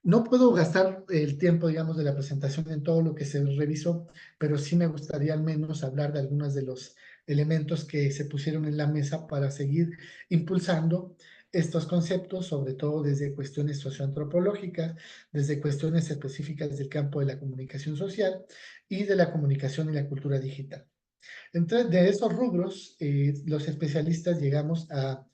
No puedo gastar el tiempo, digamos, de la presentación en todo lo que se revisó, pero sí me gustaría al menos hablar de algunos de los elementos que se pusieron en la mesa para seguir impulsando estos conceptos, sobre todo desde cuestiones socioantropológicas, desde cuestiones específicas del campo de la comunicación social y de la comunicación y la cultura digital. Entonces, de esos rubros, los especialistas llegamos a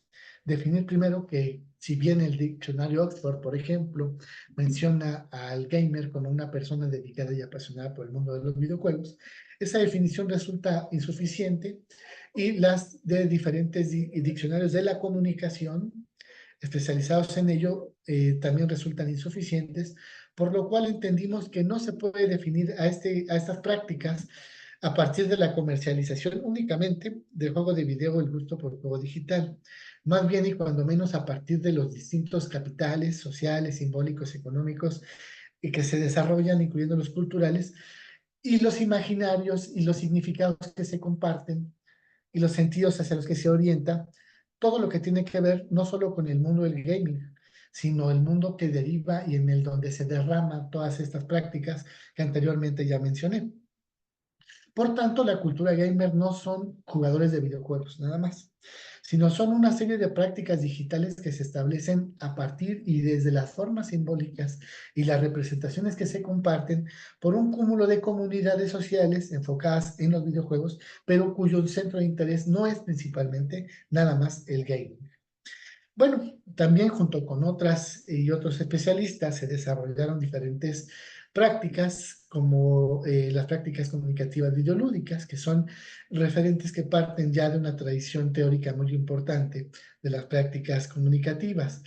definir primero que si bien el diccionario Oxford, por ejemplo, menciona al gamer como una persona dedicada y apasionada por el mundo de los videojuegos, esa definición resulta insuficiente y las de diferentes diccionarios de la comunicación especializados en ello también resultan insuficientes por lo cual entendimos que no se puede definir a estas prácticas a partir de la comercialización únicamente del juego de video, el gusto por el juego digital, más bien y cuando menos a partir de los distintos capitales sociales, simbólicos, económicos y que se desarrollan, incluyendo los culturales, y los imaginarios y los significados que se comparten y los sentidos hacia los que se orienta, todo lo que tiene que ver no solo con el mundo del gaming, sino el mundo que deriva y en el donde se derrama todas estas prácticas que anteriormente ya mencioné. Por tanto, la cultura gamer no son jugadores de videojuegos, nada más, sino son una serie de prácticas digitales que se establecen a partir y desde las formas simbólicas y las representaciones que se comparten por un cúmulo de comunidades sociales enfocadas en los videojuegos, pero cuyo centro de interés no es principalmente nada más el gaming. Bueno, también junto con otras y otros especialistas se desarrollaron diferentes prácticas como las prácticas comunicativas videolúdicas, que son referentes que parten ya de una tradición teórica muy importante de las prácticas comunicativas,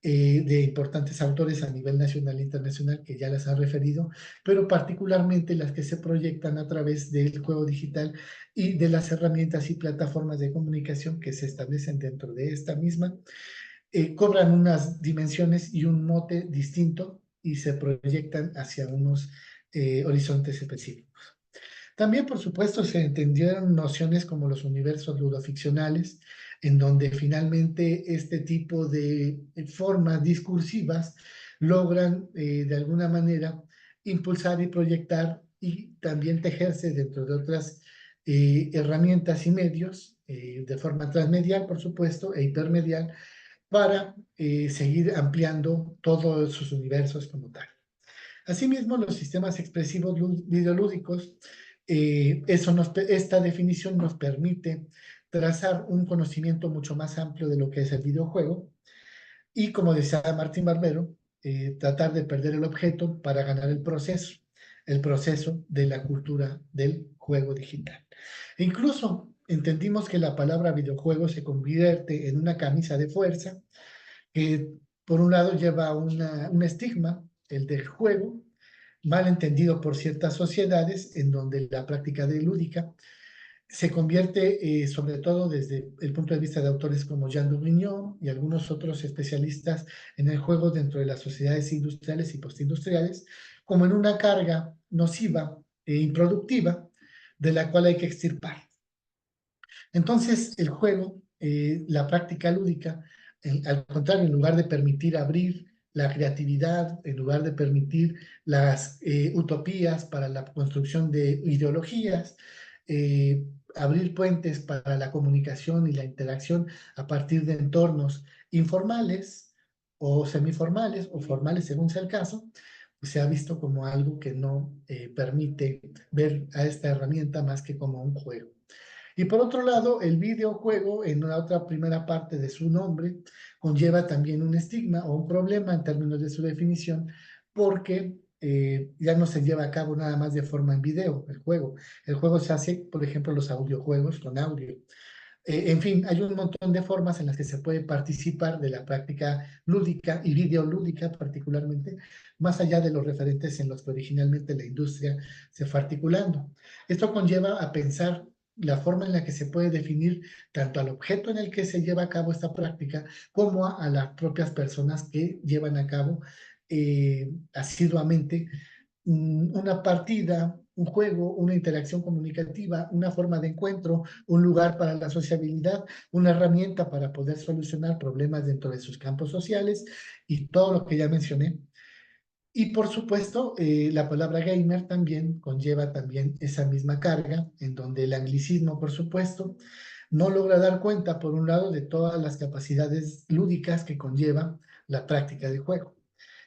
de importantes autores a nivel nacional e internacional que ya las han referido, pero particularmente las que se proyectan a través del juego digital y de las herramientas y plataformas de comunicación que se establecen dentro de esta misma, cobran unas dimensiones y un mote distinto y se proyectan hacia unos horizontes específicos. También, por supuesto, se entendieron nociones como los universos ludoficcionales, en donde finalmente este tipo de formas discursivas logran de alguna manera impulsar y proyectar y también tejerse dentro de otras herramientas y medios de forma transmedial, por supuesto, e hipermedial, para seguir ampliando todos sus universos como tal. Asimismo, los sistemas expresivos videolúdicos, esta definición nos permite trazar un conocimiento mucho más amplio de lo que es el videojuego y, como decía Martín Barbero, tratar de perder el objeto para ganar el proceso de la cultura del juego digital. E incluso entendimos que la palabra videojuego se convierte en una camisa de fuerza que por un lado lleva un estigma, el del juego, mal entendido por ciertas sociedades en donde la práctica de lúdica se convierte, sobre todo desde el punto de vista de autores como Jean Dubignon y algunos otros especialistas en el juego dentro de las sociedades industriales y postindustriales, como en una carga nociva e improductiva de la cual hay que extirpar. Entonces, el juego, la práctica lúdica, al contrario, en lugar de permitir abrir la creatividad, en lugar de permitir las utopías para la construcción de ideologías, abrir puentes para la comunicación y la interacción a partir de entornos informales o semiformales o formales según sea el caso, pues se ha visto como algo que no permite ver a esta herramienta más que como un juego. Y por otro lado, el videojuego, en la otra primera parte de su nombre, conlleva también un estigma o un problema en términos de su definición, porque ya no se lleva a cabo nada más de forma en video, el juego. El juego se hace, por ejemplo, los audiojuegos con audio. En fin, hay un montón de formas en las que se puede participar de la práctica lúdica y videolúdica particularmente, más allá de los referentes en los que originalmente la industria se fue articulando. Esto conlleva a pensar la forma en la que se puede definir tanto al objeto en el que se lleva a cabo esta práctica como a las propias personas que llevan a cabo asiduamente una partida, un juego, una interacción comunicativa, una forma de encuentro, un lugar para la sociabilidad, una herramienta para poder solucionar problemas dentro de sus campos sociales y todo lo que ya mencioné. Y por supuesto, la palabra gamer también conlleva también esa misma carga, en donde el anglicismo, por supuesto, no logra dar cuenta, por un lado, de todas las capacidades lúdicas que conlleva la práctica de juego.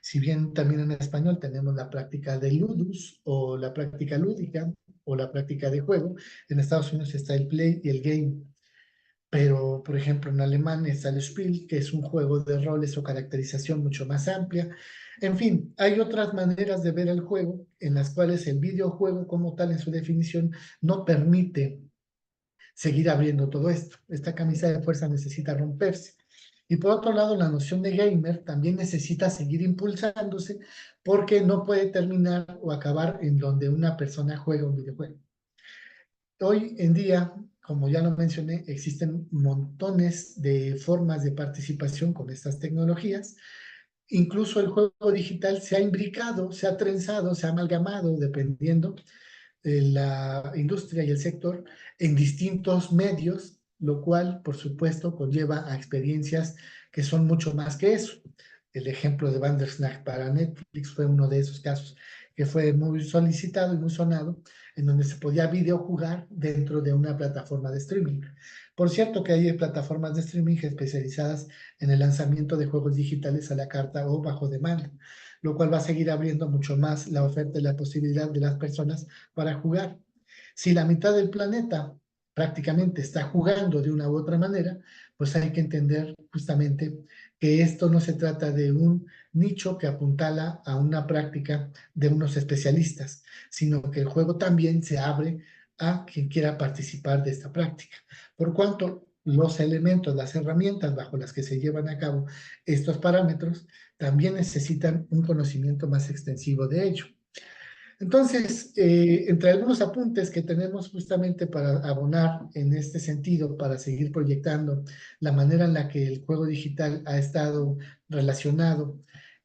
Si bien también en español tenemos la práctica de ludus o la práctica lúdica o la práctica de juego, en Estados Unidos está el play y el game. Pero, por ejemplo, en alemán está el Spiel, que es un juego de roles o caracterización mucho más amplia. En fin, hay otras maneras de ver el juego en las cuales el videojuego como tal en su definición no permite seguir abriendo todo esto. Esta camisa de fuerza necesita romperse. Y por otro lado, la noción de gamer también necesita seguir impulsándose porque no puede terminar o acabar en donde una persona juega un videojuego. Hoy en día, como ya lo mencioné, existen montones de formas de participación con estas tecnologías. Incluso el juego digital se ha imbricado, se ha trenzado, se ha amalgamado, dependiendo de la industria y el sector, en distintos medios, lo cual, por supuesto, conlleva a experiencias que son mucho más que eso. El ejemplo de Bandersnatch para Netflix fue uno de esos casos que fue muy solicitado y muy sonado, en donde se podía videojugar dentro de una plataforma de streaming. Por cierto que hay plataformas de streaming especializadas en el lanzamiento de juegos digitales a la carta o bajo demanda, lo cual va a seguir abriendo mucho más la oferta y la posibilidad de las personas para jugar. Si la mitad del planeta prácticamente está jugando de una u otra manera, pues hay que entender justamente que esto no se trata de un nicho que apuntala a una práctica de unos especialistas, sino que el juego también se abre a quien quiera participar de esta práctica. Por cuanto los elementos, las herramientas bajo las que se llevan a cabo estos parámetros, también necesitan un conocimiento más extensivo de ello. Entonces, entre algunos apuntes que tenemos justamente para abonar en este sentido, para seguir proyectando la manera en la que el juego digital ha estado relacionado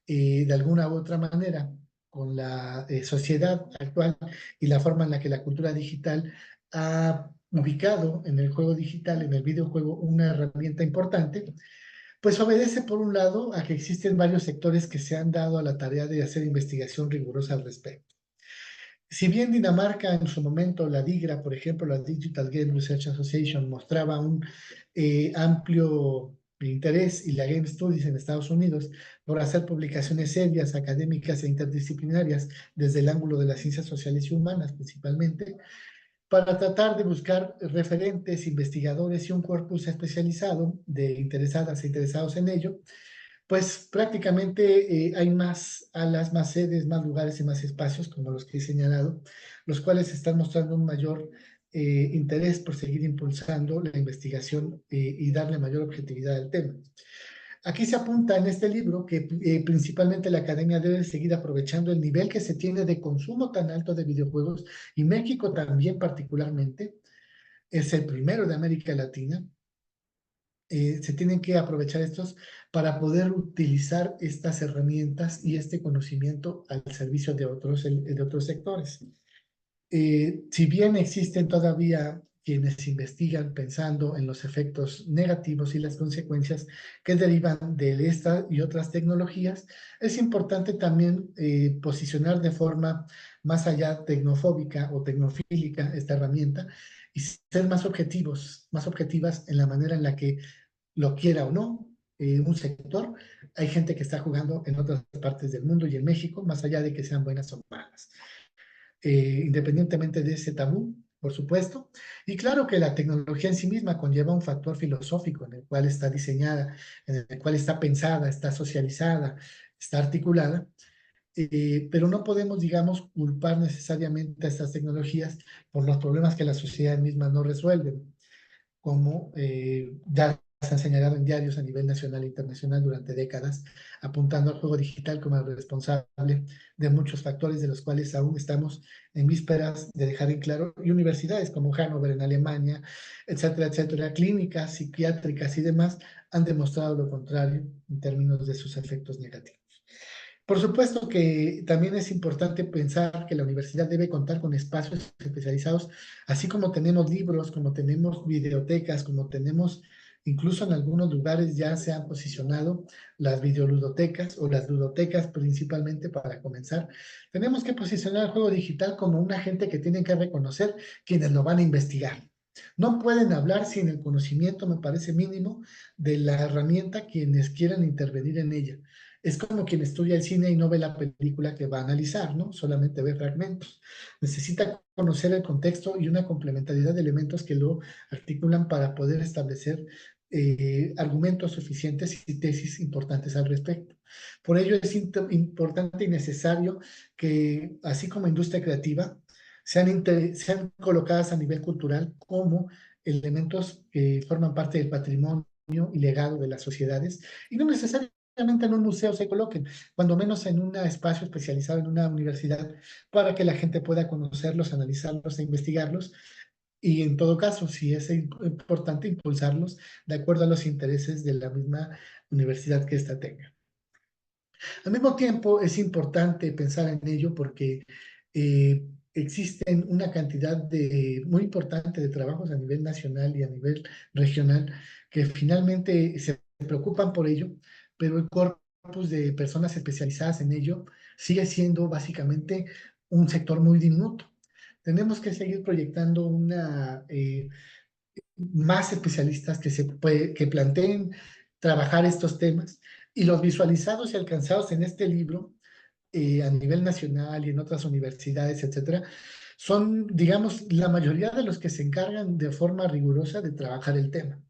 de alguna u otra manera con la sociedad actual y la forma en la que la cultura digital ha ubicado en el juego digital, en el videojuego, una herramienta importante, pues obedece por un lado a que existen varios sectores que se han dado a la tarea de hacer investigación rigurosa al respecto. Si bien Dinamarca en su momento, la DIGRA, por ejemplo, la Digital Game Research Association, mostraba un amplio interés, y la Game Studies en Estados Unidos, por hacer publicaciones serias, académicas e interdisciplinarias desde el ángulo de las ciencias sociales y humanas principalmente, para tratar de buscar referentes, investigadores y un corpus especializado de interesadas e interesados en ello, pues prácticamente hay más alas, más sedes, más lugares y más espacios, como los que he señalado, los cuales están mostrando un mayor interés por seguir impulsando la investigación y darle mayor objetividad al tema. Aquí se apunta en este libro que principalmente la academia debe seguir aprovechando el nivel que se tiene de consumo tan alto de videojuegos, y México también particularmente es el primero de América Latina. Se tienen que aprovechar estos para poder utilizar estas herramientas y este conocimiento al servicio de otros sectores. Si bien existen todavía quienes investigan pensando en los efectos negativos y las consecuencias que derivan de esta y otras tecnologías, es importante también posicionar de forma más allá tecnofóbica o tecnofílica esta herramienta y ser más objetivos, más objetivas en la manera en la que, lo quiera o no, un sector. Hay gente que está jugando en otras partes del mundo y en México, más allá de que sean buenas o malas. Independientemente de ese tabú, por supuesto. Y claro que la tecnología en sí misma conlleva un factor filosófico en el cual está diseñada, en el cual está pensada, está socializada, está articulada, pero no podemos, digamos, culpar necesariamente a estas tecnologías por los problemas que la sociedad misma no resuelve, como ya se han señalado en diarios a nivel nacional e internacional durante décadas, apuntando al juego digital como el responsable de muchos factores de los cuales aún estamos en vísperas de dejar en claro, y universidades como Hannover en Alemania, etcétera, etcétera, clínicas, psiquiátricas y demás, han demostrado lo contrario en términos de sus efectos negativos. Por supuesto que también es importante pensar que la universidad debe contar con espacios especializados, así como tenemos libros, como tenemos videotecas, como tenemos, incluso en algunos lugares ya se han posicionado las videoludotecas o las ludotecas principalmente para comenzar. Tenemos que posicionar el juego digital como un agente que tienen que reconocer quienes lo van a investigar. No pueden hablar sin el conocimiento, me parece mínimo, de la herramienta quienes quieran intervenir en ella. Es como quien estudia el cine y no ve la película que va a analizar, ¿no? Solamente ve fragmentos. Necesita conocer el contexto y una complementariedad de elementos que lo articulan para poder establecer argumentos suficientes y tesis importantes al respecto. Por ello es importante y necesario que, así como industria creativa, sean colocadas a nivel cultural como elementos que forman parte del patrimonio y legado de las sociedades, y no necesariamente en un museo se coloquen, cuando menos en un espacio especializado en una universidad, para que la gente pueda conocerlos, analizarlos e investigarlos, y en todo caso, si es importante, impulsarlos de acuerdo a los intereses de la misma universidad que ésta tenga. Al mismo tiempo, es importante pensar en ello porque existen una cantidad muy importante de trabajos a nivel nacional y a nivel regional que finalmente se preocupan por ello, pero el corpus de personas especializadas en ello sigue siendo básicamente un sector muy diminuto. Tenemos que seguir proyectando más especialistas que planteen trabajar estos temas, y los visualizados y alcanzados en este libro a nivel nacional y en otras universidades, etcétera, son, digamos, la mayoría de los que se encargan de forma rigurosa de trabajar el tema.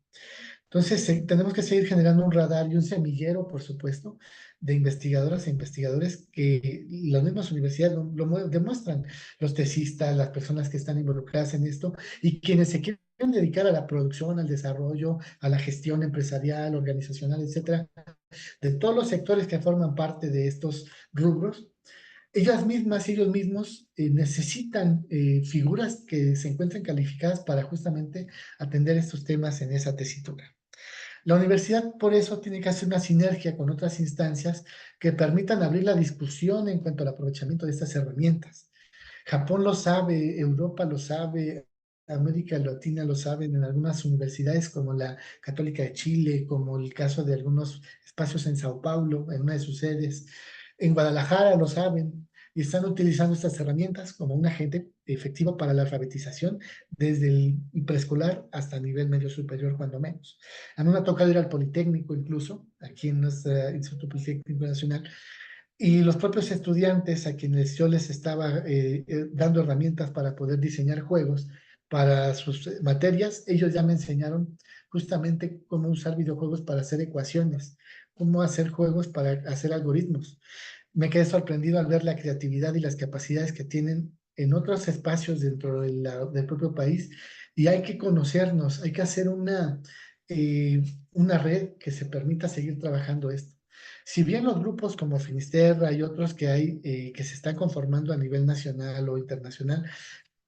Entonces, tenemos que seguir generando un radar y un semillero, por supuesto, de investigadoras e investigadores que las mismas universidades demuestran, los tesistas, las personas que están involucradas en esto y quienes se quieren dedicar a la producción, al desarrollo, a la gestión empresarial, organizacional, etcétera, de todos los sectores que forman parte de estos rubros. Ellas mismas y ellos mismos necesitan figuras que se encuentren calificadas para justamente atender estos temas en esa tesitura. La universidad por eso tiene que hacer una sinergia con otras instancias que permitan abrir la discusión en cuanto al aprovechamiento de estas herramientas. Japón lo sabe, Europa lo sabe, América Latina lo saben en algunas universidades como la Católica de Chile, como el caso de algunos espacios en Sao Paulo, en una de sus sedes. En Guadalajara lo saben y están utilizando estas herramientas como un agente efectivo para la alfabetización desde el preescolar hasta el nivel medio superior, cuando menos. A mí me ha tocado ir al Politécnico incluso, aquí en nuestro Instituto Politécnico Nacional, y los propios estudiantes a quienes yo les estaba dando herramientas para poder diseñar juegos para sus materias, ellos ya me enseñaron justamente cómo usar videojuegos para hacer ecuaciones, cómo hacer juegos para hacer algoritmos. Me quedé sorprendido al ver la creatividad y las capacidades que tienen en otros espacios dentro del propio país, y hay que conocernos, hay que hacer una red que se permita seguir trabajando esto. Si bien los grupos como Finisterra y otros que hay que se están conformando a nivel nacional o internacional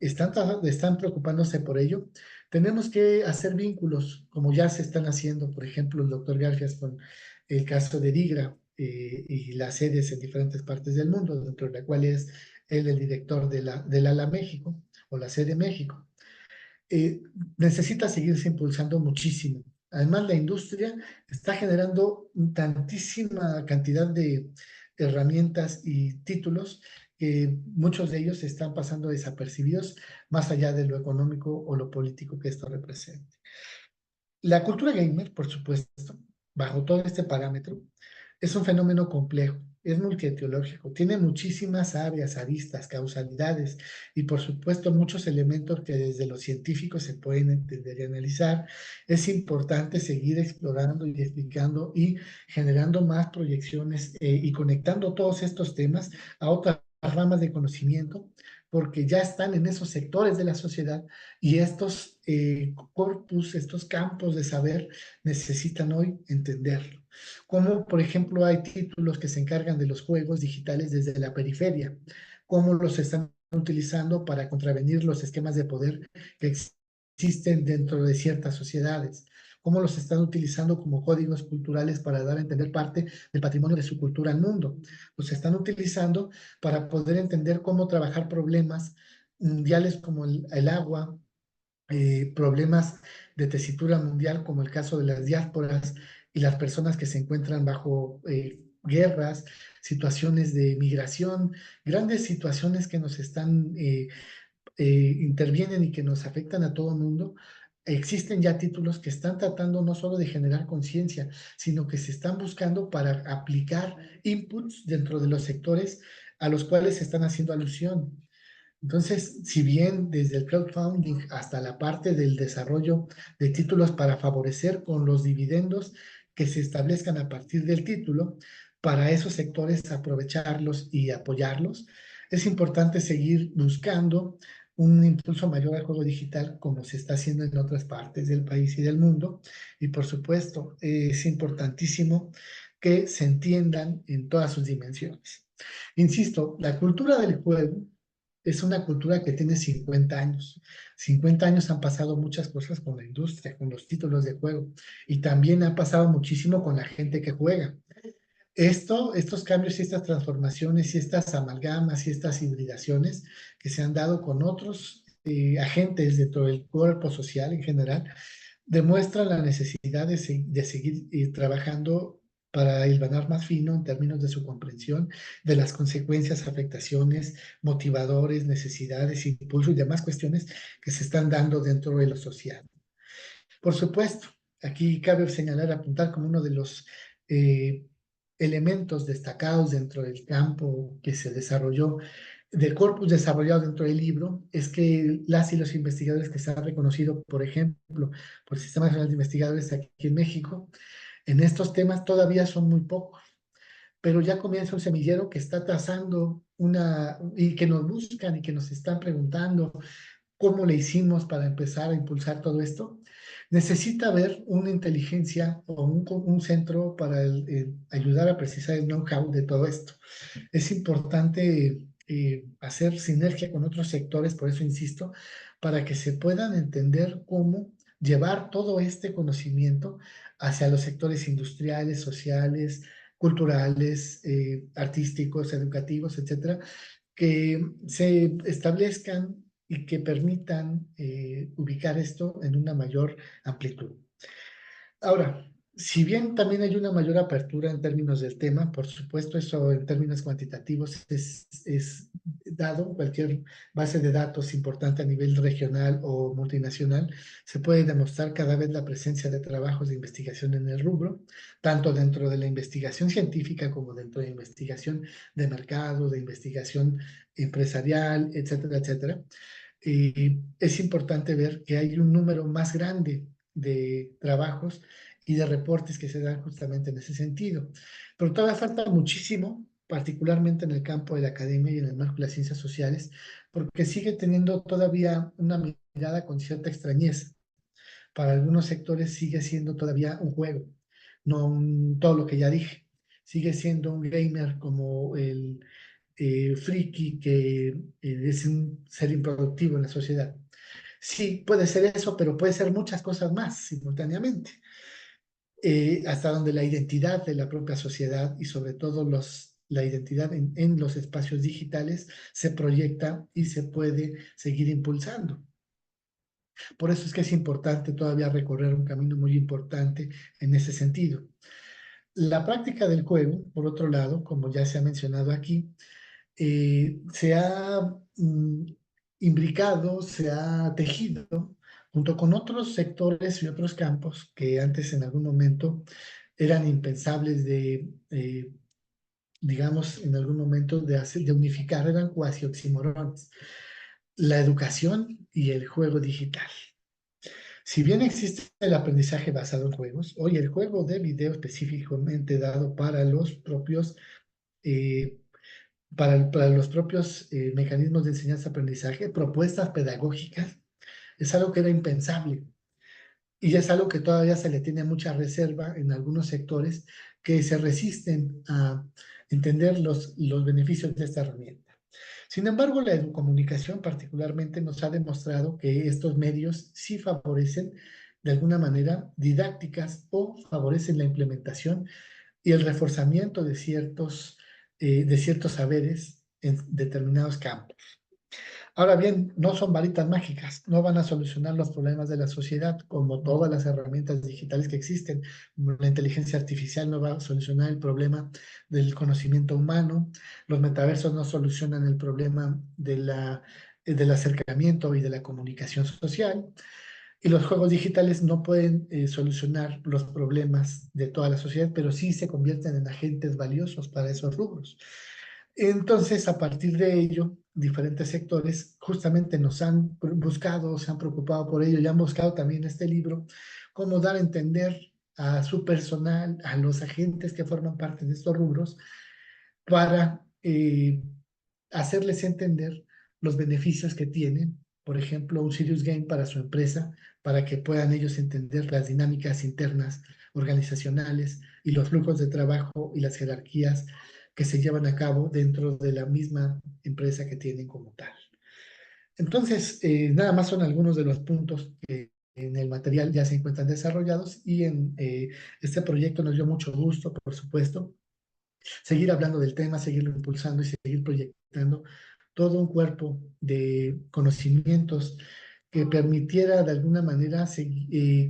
están preocupándose por ello, tenemos que hacer vínculos como ya se están haciendo, por ejemplo, el doctor Garfias con el caso de DIGRA y las sedes en diferentes partes del mundo, dentro de la cual es él el director del ALA México o la sede México. eh, Necesita seguirse impulsando muchísimo. Además, la industria está generando tantísima cantidad de herramientas y títulos que muchos de ellos están pasando desapercibidos, más allá de lo económico o lo político que esto represente. La cultura gamer, por supuesto, bajo todo este parámetro, es un fenómeno complejo, es multietiológico, tiene muchísimas áreas, aristas, causalidades y por supuesto muchos elementos que desde los científicos se pueden entender y analizar. Es importante seguir explorando y explicando y generando más proyecciones y conectando todos estos temas a otras ramas de conocimiento, porque ya están en esos sectores de la sociedad y estos corpus, estos campos de saber necesitan hoy entenderlo. Como por ejemplo hay títulos que se encargan de los juegos digitales desde la periferia, cómo los están utilizando para contravenir los esquemas de poder que existen dentro de ciertas sociedades, cómo los están utilizando como códigos culturales para dar a entender parte del patrimonio de su cultura al mundo. Los están utilizando para poder entender cómo trabajar problemas mundiales como el agua, problemas de tesitura mundial como el caso de las diásporas y las personas que se encuentran bajo guerras, situaciones de migración, grandes situaciones que nos intervienen y que nos afectan a todo el mundo. Existen ya títulos que están tratando no solo de generar conciencia, sino que se están buscando para aplicar inputs dentro de los sectores a los cuales se están haciendo alusión. Entonces, si bien desde el crowdfunding hasta la parte del desarrollo de títulos para favorecer con los dividendos que se establezcan a partir del título, para esos sectores aprovecharlos y apoyarlos, es importante seguir buscando un impulso mayor al juego digital como se está haciendo en otras partes del país y del mundo. Y por supuesto, es importantísimo que se entiendan en todas sus dimensiones. Insisto, la cultura del juego es una cultura que tiene 50 años. 50 años han pasado muchas cosas con la industria, con los títulos de juego, y también ha pasado muchísimo con la gente que juega. Estos cambios y estas transformaciones y estas amalgamas y estas hibridaciones que se han dado con otros agentes dentro del cuerpo social en general, demuestran la necesidad de seguir trabajando para hilvanar más fino en términos de su comprensión de las consecuencias, afectaciones, motivadores, necesidades, impulsos y demás cuestiones que se están dando dentro de lo social. Por supuesto, aquí cabe señalar, apuntar como uno de los eh, elementos destacados dentro del campo que se desarrolló, del corpus desarrollado dentro del libro, es que las y los investigadores que se han reconocido, por ejemplo, por el Sistema Nacional de Investigadores aquí en México, en estos temas todavía son muy pocos, pero ya comienza un semillero que está trazando y que nos buscan y que nos están preguntando cómo le hicimos para empezar a impulsar todo esto. Necesita haber una inteligencia o un centro para ayudar a precisar el know-how de todo esto. Es importante hacer sinergia con otros sectores, por eso insisto, para que se puedan entender cómo llevar todo este conocimiento hacia los sectores industriales, sociales, culturales, artísticos, educativos, etcétera, que se establezcan y que permitan ubicar esto en una mayor amplitud. Ahora, si bien también hay una mayor apertura en términos del tema, por supuesto, eso en términos cuantitativos es dado, cualquier base de datos importante a nivel regional o multinacional, se puede demostrar cada vez la presencia de trabajos de investigación en el rubro, tanto dentro de la investigación científica como dentro de la investigación de mercado, de investigación empresarial, etcétera, etcétera. Y es importante ver que hay un número más grande de trabajos y de reportes que se dan justamente en ese sentido. Pero todavía falta muchísimo, particularmente en el campo de la academia y en el marco de las ciencias sociales, porque sigue teniendo todavía una mirada con cierta extrañeza. Para algunos sectores sigue siendo todavía un juego, no todo lo que ya dije. Sigue siendo un gamer como el friki que es un ser improductivo en la sociedad. Sí, puede ser eso, pero puede ser muchas cosas más simultáneamente. Hasta donde la identidad de la propia sociedad y sobre todo la identidad en los espacios digitales se proyecta y se puede seguir impulsando. Por eso es que es importante todavía recorrer un camino muy importante en ese sentido. La práctica del juego, por otro lado, como ya se ha mencionado aquí, se ha imbricado, se ha tejido junto con otros sectores y otros campos que antes en algún momento eran impensables digamos, en algún momento de unificar, eran cuasi oxímorones, la educación y el juego digital. Si bien existe el aprendizaje basado en juegos, hoy el juego de video específicamente dado para los propios eh, para los propios mecanismos de enseñanza-aprendizaje, propuestas pedagógicas, es algo que era impensable y es algo que todavía se le tiene mucha reserva en algunos sectores que se resisten a entender los beneficios de esta herramienta. Sin embargo, la educomunicación particularmente nos ha demostrado que estos medios sí favorecen de alguna manera didácticas o favorecen la implementación y el reforzamiento de ciertos saberes en determinados campos. Ahora bien, no son varitas mágicas, no van a solucionar los problemas de la sociedad como todas las herramientas digitales que existen. La inteligencia artificial no va a solucionar el problema del conocimiento humano, los metaversos no solucionan el problema del acercamiento y de la comunicación social. Y los juegos digitales no pueden solucionar los problemas de toda la sociedad, pero sí se convierten en agentes valiosos para esos rubros. Entonces, a partir de ello, diferentes sectores justamente nos han buscado, se han preocupado por ello y han buscado también este libro, cómo dar a entender a su personal, a los agentes que forman parte de estos rubros, para hacerles entender los beneficios que tienen por ejemplo, un Serious Game para su empresa, para que puedan ellos entender las dinámicas internas organizacionales y los flujos de trabajo y las jerarquías que se llevan a cabo dentro de la misma empresa que tienen como tal. Entonces, nada más son algunos de los puntos que en el material ya se encuentran desarrollados y en este proyecto nos dio mucho gusto, por supuesto, seguir hablando del tema, seguirlo impulsando y seguir proyectando todo un cuerpo de conocimientos que permitiera de alguna manera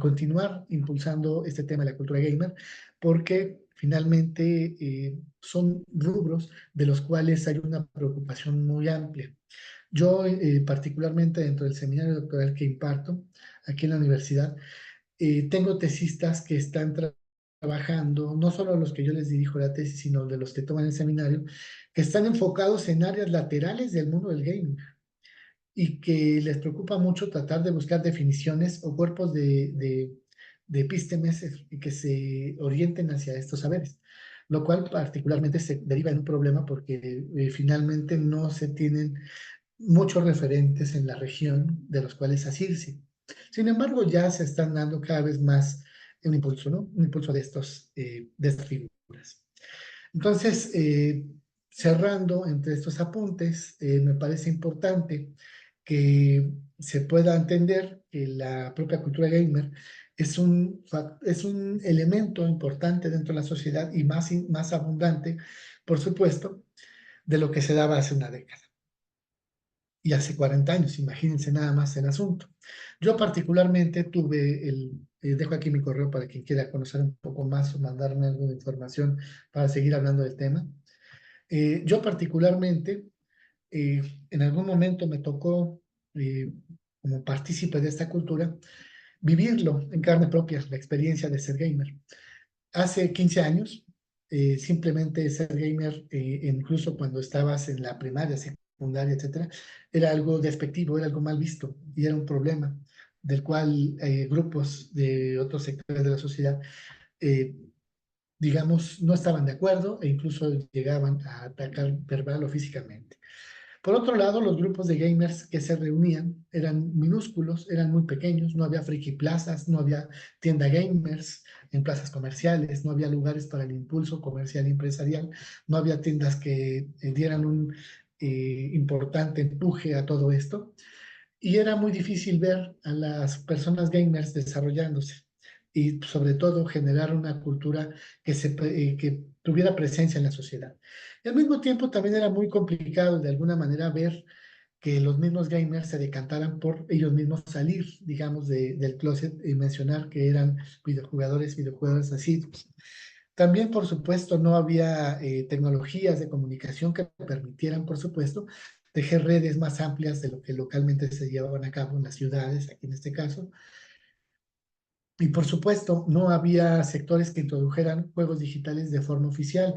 continuar impulsando este tema de la cultura gamer, porque finalmente son rubros de los cuales hay una preocupación muy amplia. Yo, particularmente dentro del seminario doctoral que imparto aquí en la universidad, tengo tesistas que están trabajando, no solo los que yo les dirijo la tesis, sino de los que toman el seminario, que están enfocados en áreas laterales del mundo del gaming y que les preocupa mucho tratar de buscar definiciones o cuerpos de epístemes que se orienten hacia estos saberes, lo cual particularmente se deriva en un problema porque finalmente no se tienen muchos referentes en la región de los cuales asirse. Sin embargo, ya se están dando cada vez más un impulso, ¿no? Un impulso de estas figuras. Entonces, cerrando entre estos apuntes, me parece importante que se pueda entender que la propia cultura gamer es es un elemento importante dentro de la sociedad y más abundante, por supuesto, de lo que se daba hace una década y hace 40 años, imagínense nada más el asunto. Yo particularmente dejo aquí mi correo para quien quiera conocer un poco más o mandarme alguna información para seguir hablando del tema. Yo particularmente, en algún momento me tocó, como partícipe de esta cultura, vivirlo en carne propia, la experiencia de ser gamer. Hace 15 años, simplemente ser gamer, incluso cuando estabas en la primaria, secundaria, etcétera, era algo despectivo, era algo mal visto y era un problema del cual grupos de otros sectores de la sociedad, eh, digamos, no estaban de acuerdo e incluso llegaban a atacar verbal o físicamente. Por otro lado, los grupos de gamers que se reunían eran minúsculos, eran muy pequeños, no había friki plazas, no había tienda gamers en plazas comerciales, no había lugares para el impulso comercial y empresarial, no había tiendas que dieran un importante empuje a todo esto. Y era muy difícil ver a las personas gamers desarrollándose y sobre todo generar una cultura que tuviera presencia en la sociedad. Y al mismo tiempo también era muy complicado de alguna manera ver que los mismos gamers se decantaran por ellos mismos salir, digamos, del closet y mencionar que eran videojugadores asiduos. También, por supuesto, no había tecnologías de comunicación que permitieran, por supuesto, tejer redes más amplias de lo que localmente se llevaban a cabo en las ciudades, aquí en este caso. Y por supuesto, no había sectores que introdujeran juegos digitales de forma oficial.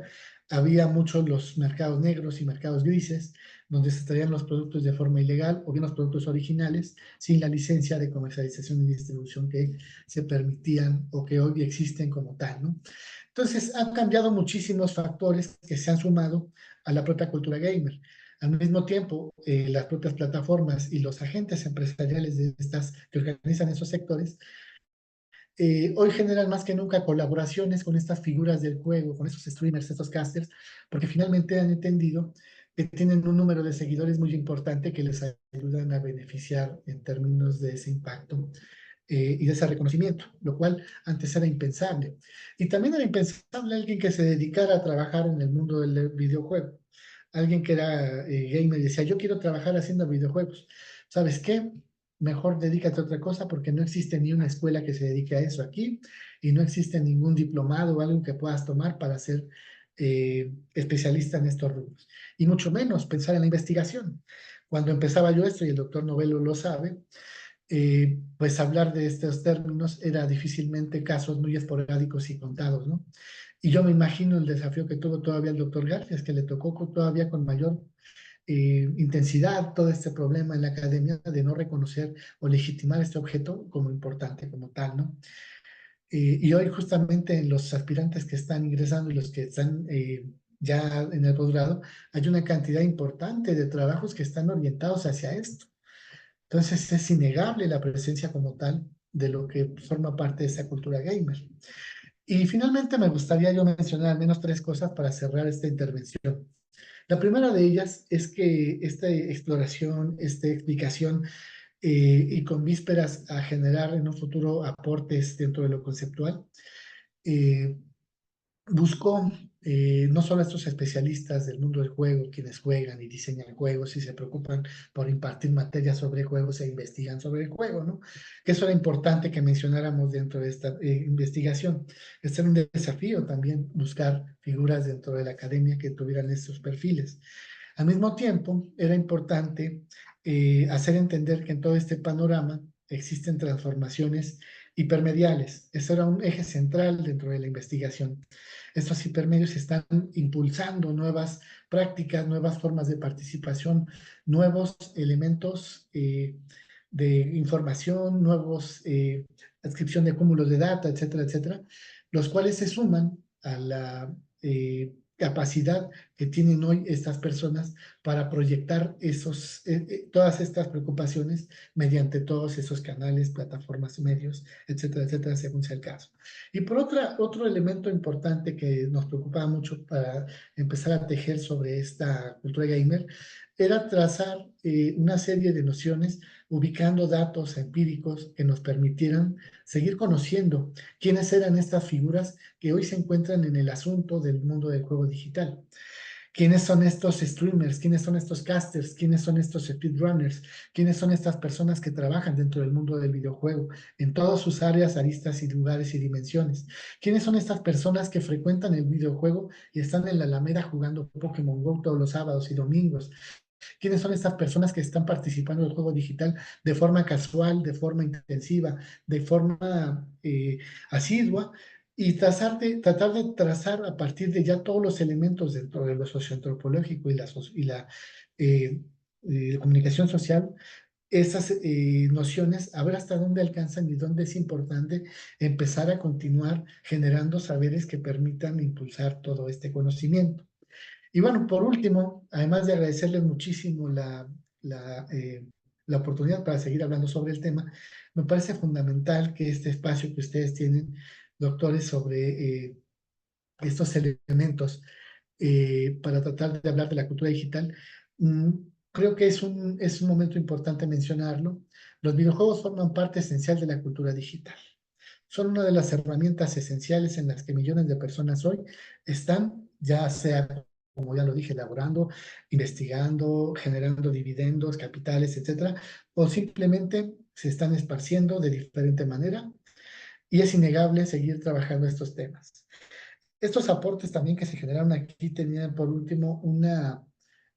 Había muchos los mercados negros y mercados grises, donde se traían los productos de forma ilegal o bien los productos originales sin la licencia de comercialización y distribución que se permitían o que hoy existen como tal, ¿no? Entonces, han cambiado muchísimos factores que se han sumado a la propia cultura gamer. Al mismo tiempo, las propias plataformas y los agentes empresariales de estas que organizan esos sectores hoy generan más que nunca colaboraciones con estas figuras del juego, con estos streamers, estos casters, porque finalmente han entendido que tienen un número de seguidores muy importante que les ayudan a beneficiar en términos de ese impacto y de ese reconocimiento, lo cual antes era impensable. Y también era impensable alguien que se dedicara a trabajar en el mundo del videojuego. Alguien que era gamer y decía, yo quiero trabajar haciendo videojuegos. ¿Sabes qué? Mejor dedícate a otra cosa porque no existe ni una escuela que se dedique a eso aquí y no existe ningún diplomado o algo que puedas tomar para ser especialista en estos rubros. Y mucho menos pensar en la investigación. Cuando empezaba yo esto, y el doctor Novelo lo sabe, pues hablar de estos términos era difícilmente casos muy esporádicos y contados, ¿no? Y yo me imagino el desafío que tuvo todavía el doctor Garfias, que le tocó todavía con mayor intensidad todo este problema en la academia de no reconocer o legitimar este objeto como importante, como tal, ¿no? Y hoy justamente en los aspirantes que están ingresando y los que están ya en el posgrado, hay una cantidad importante de trabajos que están orientados hacia esto. Entonces es innegable la presencia como tal de lo que forma parte de esa cultura gamer. Y finalmente me gustaría yo mencionar al menos 3 cosas para cerrar esta intervención. La primera de ellas es que esta exploración, esta explicación y con vísperas a generar en un futuro aportes dentro de lo conceptual, eh, buscó no solo a estos especialistas del mundo del juego, quienes juegan y diseñan juegos y se preocupan por impartir materias sobre juegos e investigan sobre el juego, ¿no? Que eso era importante que mencionáramos dentro de esta investigación. Este era un desafío también, buscar figuras dentro de la academia que tuvieran estos perfiles. Al mismo tiempo, era importante hacer entender que en todo este panorama existen transformaciones hipermediales. Eso era un eje central dentro de la investigación. Estos hipermedios están impulsando nuevas prácticas, nuevas formas de participación, nuevos elementos de información, nuevos adscripción de cúmulos de data, etcétera, etcétera, los cuales se suman a la capacidad que tienen hoy estas personas para proyectar todas estas preocupaciones mediante todos esos canales, plataformas, medios, etcétera, etcétera, según sea el caso. Y por otro elemento importante que nos preocupaba mucho para empezar a tejer sobre esta cultura gamer era trazar una serie de nociones ubicando datos empíricos que nos permitieran seguir conociendo quiénes eran estas figuras que hoy se encuentran en el asunto del mundo del juego digital. ¿Quiénes son estos streamers? ¿Quiénes son estos casters? ¿Quiénes son estos speedrunners? ¿Quiénes son estas personas que trabajan dentro del mundo del videojuego en todas sus áreas, aristas y lugares y dimensiones? ¿Quiénes son estas personas que frecuentan el videojuego y están en la Alameda jugando Pokémon Go todos los sábados y domingos? ¿Quiénes son estas personas que están participando del juego digital de forma casual, de forma intensiva, de forma asidua? Y tratar de trazar a partir de ya todos los elementos dentro de lo socioantropológico y la comunicación social, esas nociones, a ver hasta dónde alcanzan y dónde es importante empezar a continuar generando saberes que permitan impulsar todo este conocimiento. Y bueno, por último, además de agradecerles muchísimo la oportunidad para seguir hablando sobre el tema, me parece fundamental que este espacio que ustedes tienen, doctores, sobre estos elementos para tratar de hablar de la cultura digital, creo que es un momento importante mencionarlo. Los videojuegos forman parte esencial de la cultura digital. Son una de las herramientas esenciales en las que millones de personas hoy están, ya sea, como ya lo dije, elaborando, investigando, generando dividendos, capitales, etcétera, o simplemente se están esparciendo de diferente manera y es innegable seguir trabajando estos temas. Estos aportes también que se generaron aquí tenían por último una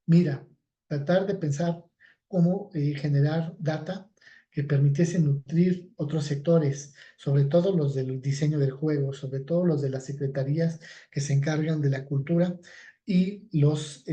mira, tratar de pensar cómo generar data que permitiese nutrir otros sectores, sobre todo los del diseño del juego, sobre todo los de las secretarías que se encargan de la cultura y los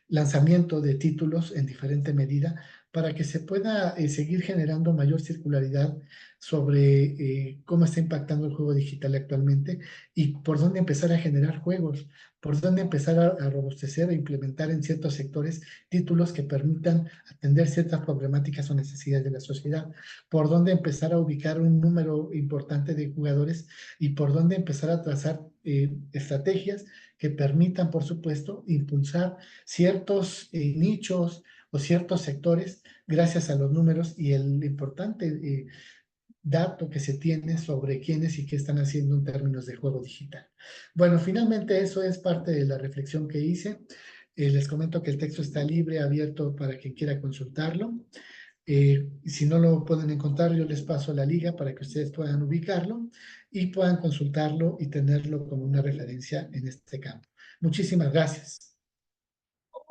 lanzamientos de títulos en diferente medida para que se pueda seguir generando mayor circularidad sobre cómo está impactando el juego digital actualmente y por dónde empezar a generar juegos, por dónde empezar a robustecer e implementar en ciertos sectores títulos que permitan atender ciertas problemáticas o necesidades de la sociedad, por dónde empezar a ubicar un número importante de jugadores y por dónde empezar a trazar estrategias que permitan, por supuesto, impulsar ciertos nichos o ciertos sectores gracias a los números y el importante dato que se tiene sobre quiénes y qué están haciendo en términos de juego digital. Bueno, finalmente eso es parte de la reflexión que hice. Les comento que el texto está libre, abierto para quien quiera consultarlo. Si no lo pueden encontrar, yo les paso la liga para que ustedes puedan ubicarlo y puedan consultarlo y tenerlo como una referencia en este campo. Muchísimas gracias.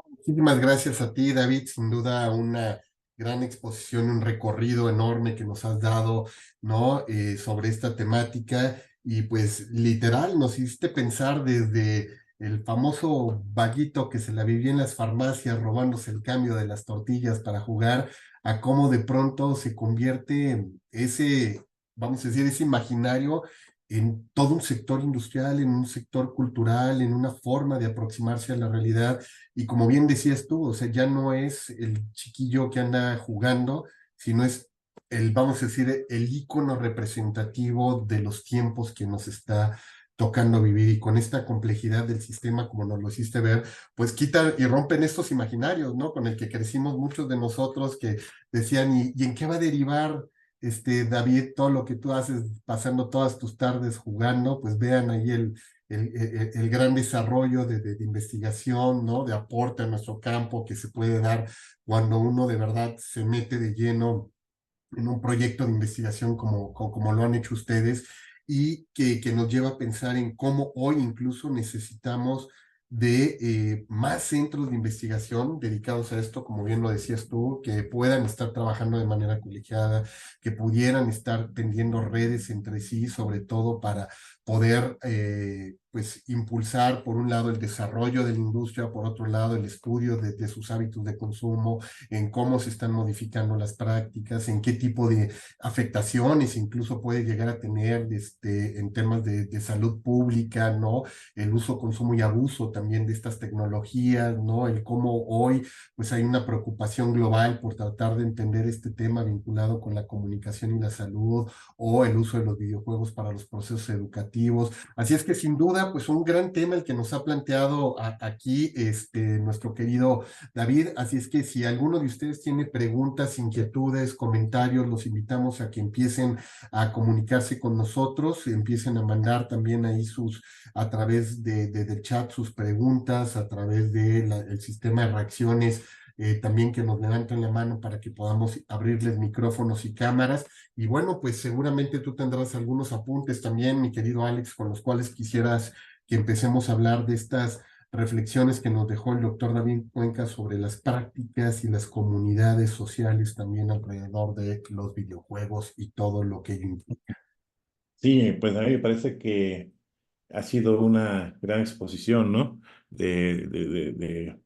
Muchísimas gracias a ti, David. Sin duda, una gran exposición, un recorrido enorme que nos has dado, ¿no? Sobre esta temática. Y pues literal nos hiciste pensar desde el famoso vaguito que se la vivía en las farmacias robándose el cambio de las tortillas para jugar, a cómo de pronto se convierte ese, vamos a decir, ese imaginario en todo un sector industrial, en un sector cultural, en una forma de aproximarse a la realidad. Y como bien decías tú, o sea, ya no es el chiquillo que anda jugando, sino es vamos a decir, el ícono representativo de los tiempos que nos está tocando vivir, y con esta complejidad del sistema, como nos lo hiciste ver, pues quitan y rompen estos imaginarios, ¿no? Con el que crecimos muchos de nosotros, que decían, ¿y en qué va a derivar, David, todo lo que tú haces pasando todas tus tardes jugando? Pues vean ahí el gran desarrollo de investigación, ¿no? De aporte a nuestro campo que se puede dar cuando uno de verdad se mete de lleno en un proyecto de investigación como lo han hecho ustedes, y que nos lleva a pensar en cómo hoy incluso necesitamos de más centros de investigación dedicados a esto, como bien lo decías tú, que puedan estar trabajando de manera colegiada, que pudieran estar tendiendo redes entre sí, sobre todo para poder pues impulsar por un lado el desarrollo de la industria, por otro lado el estudio de sus hábitos de consumo, en cómo se están modificando las prácticas, en qué tipo de afectaciones incluso puede llegar a tener en temas de salud pública, ¿no? El uso, consumo y abuso también de estas tecnologías, ¿no? El cómo hoy pues hay una preocupación global por tratar de entender este tema vinculado con la comunicación y la salud, o el uso de los videojuegos para los procesos educativos. Así es que sin duda, pues un gran tema el que nos ha planteado aquí nuestro querido David. Así es que si alguno de ustedes tiene preguntas, inquietudes, comentarios, los invitamos a que empiecen a comunicarse con nosotros, empiecen a mandar también ahí a través del chat sus preguntas, a través del sistema de reacciones. También que nos levanten la mano para que podamos abrirles micrófonos y cámaras. Y bueno, pues seguramente tú tendrás algunos apuntes también, mi querido Alex, con los cuales quisieras que empecemos a hablar de estas reflexiones que nos dejó el doctor David Cuenca sobre las prácticas y las comunidades sociales también alrededor de los videojuegos y todo lo que ello implica. Sí, pues a mí me parece que ha sido una gran exposición, ¿no? Del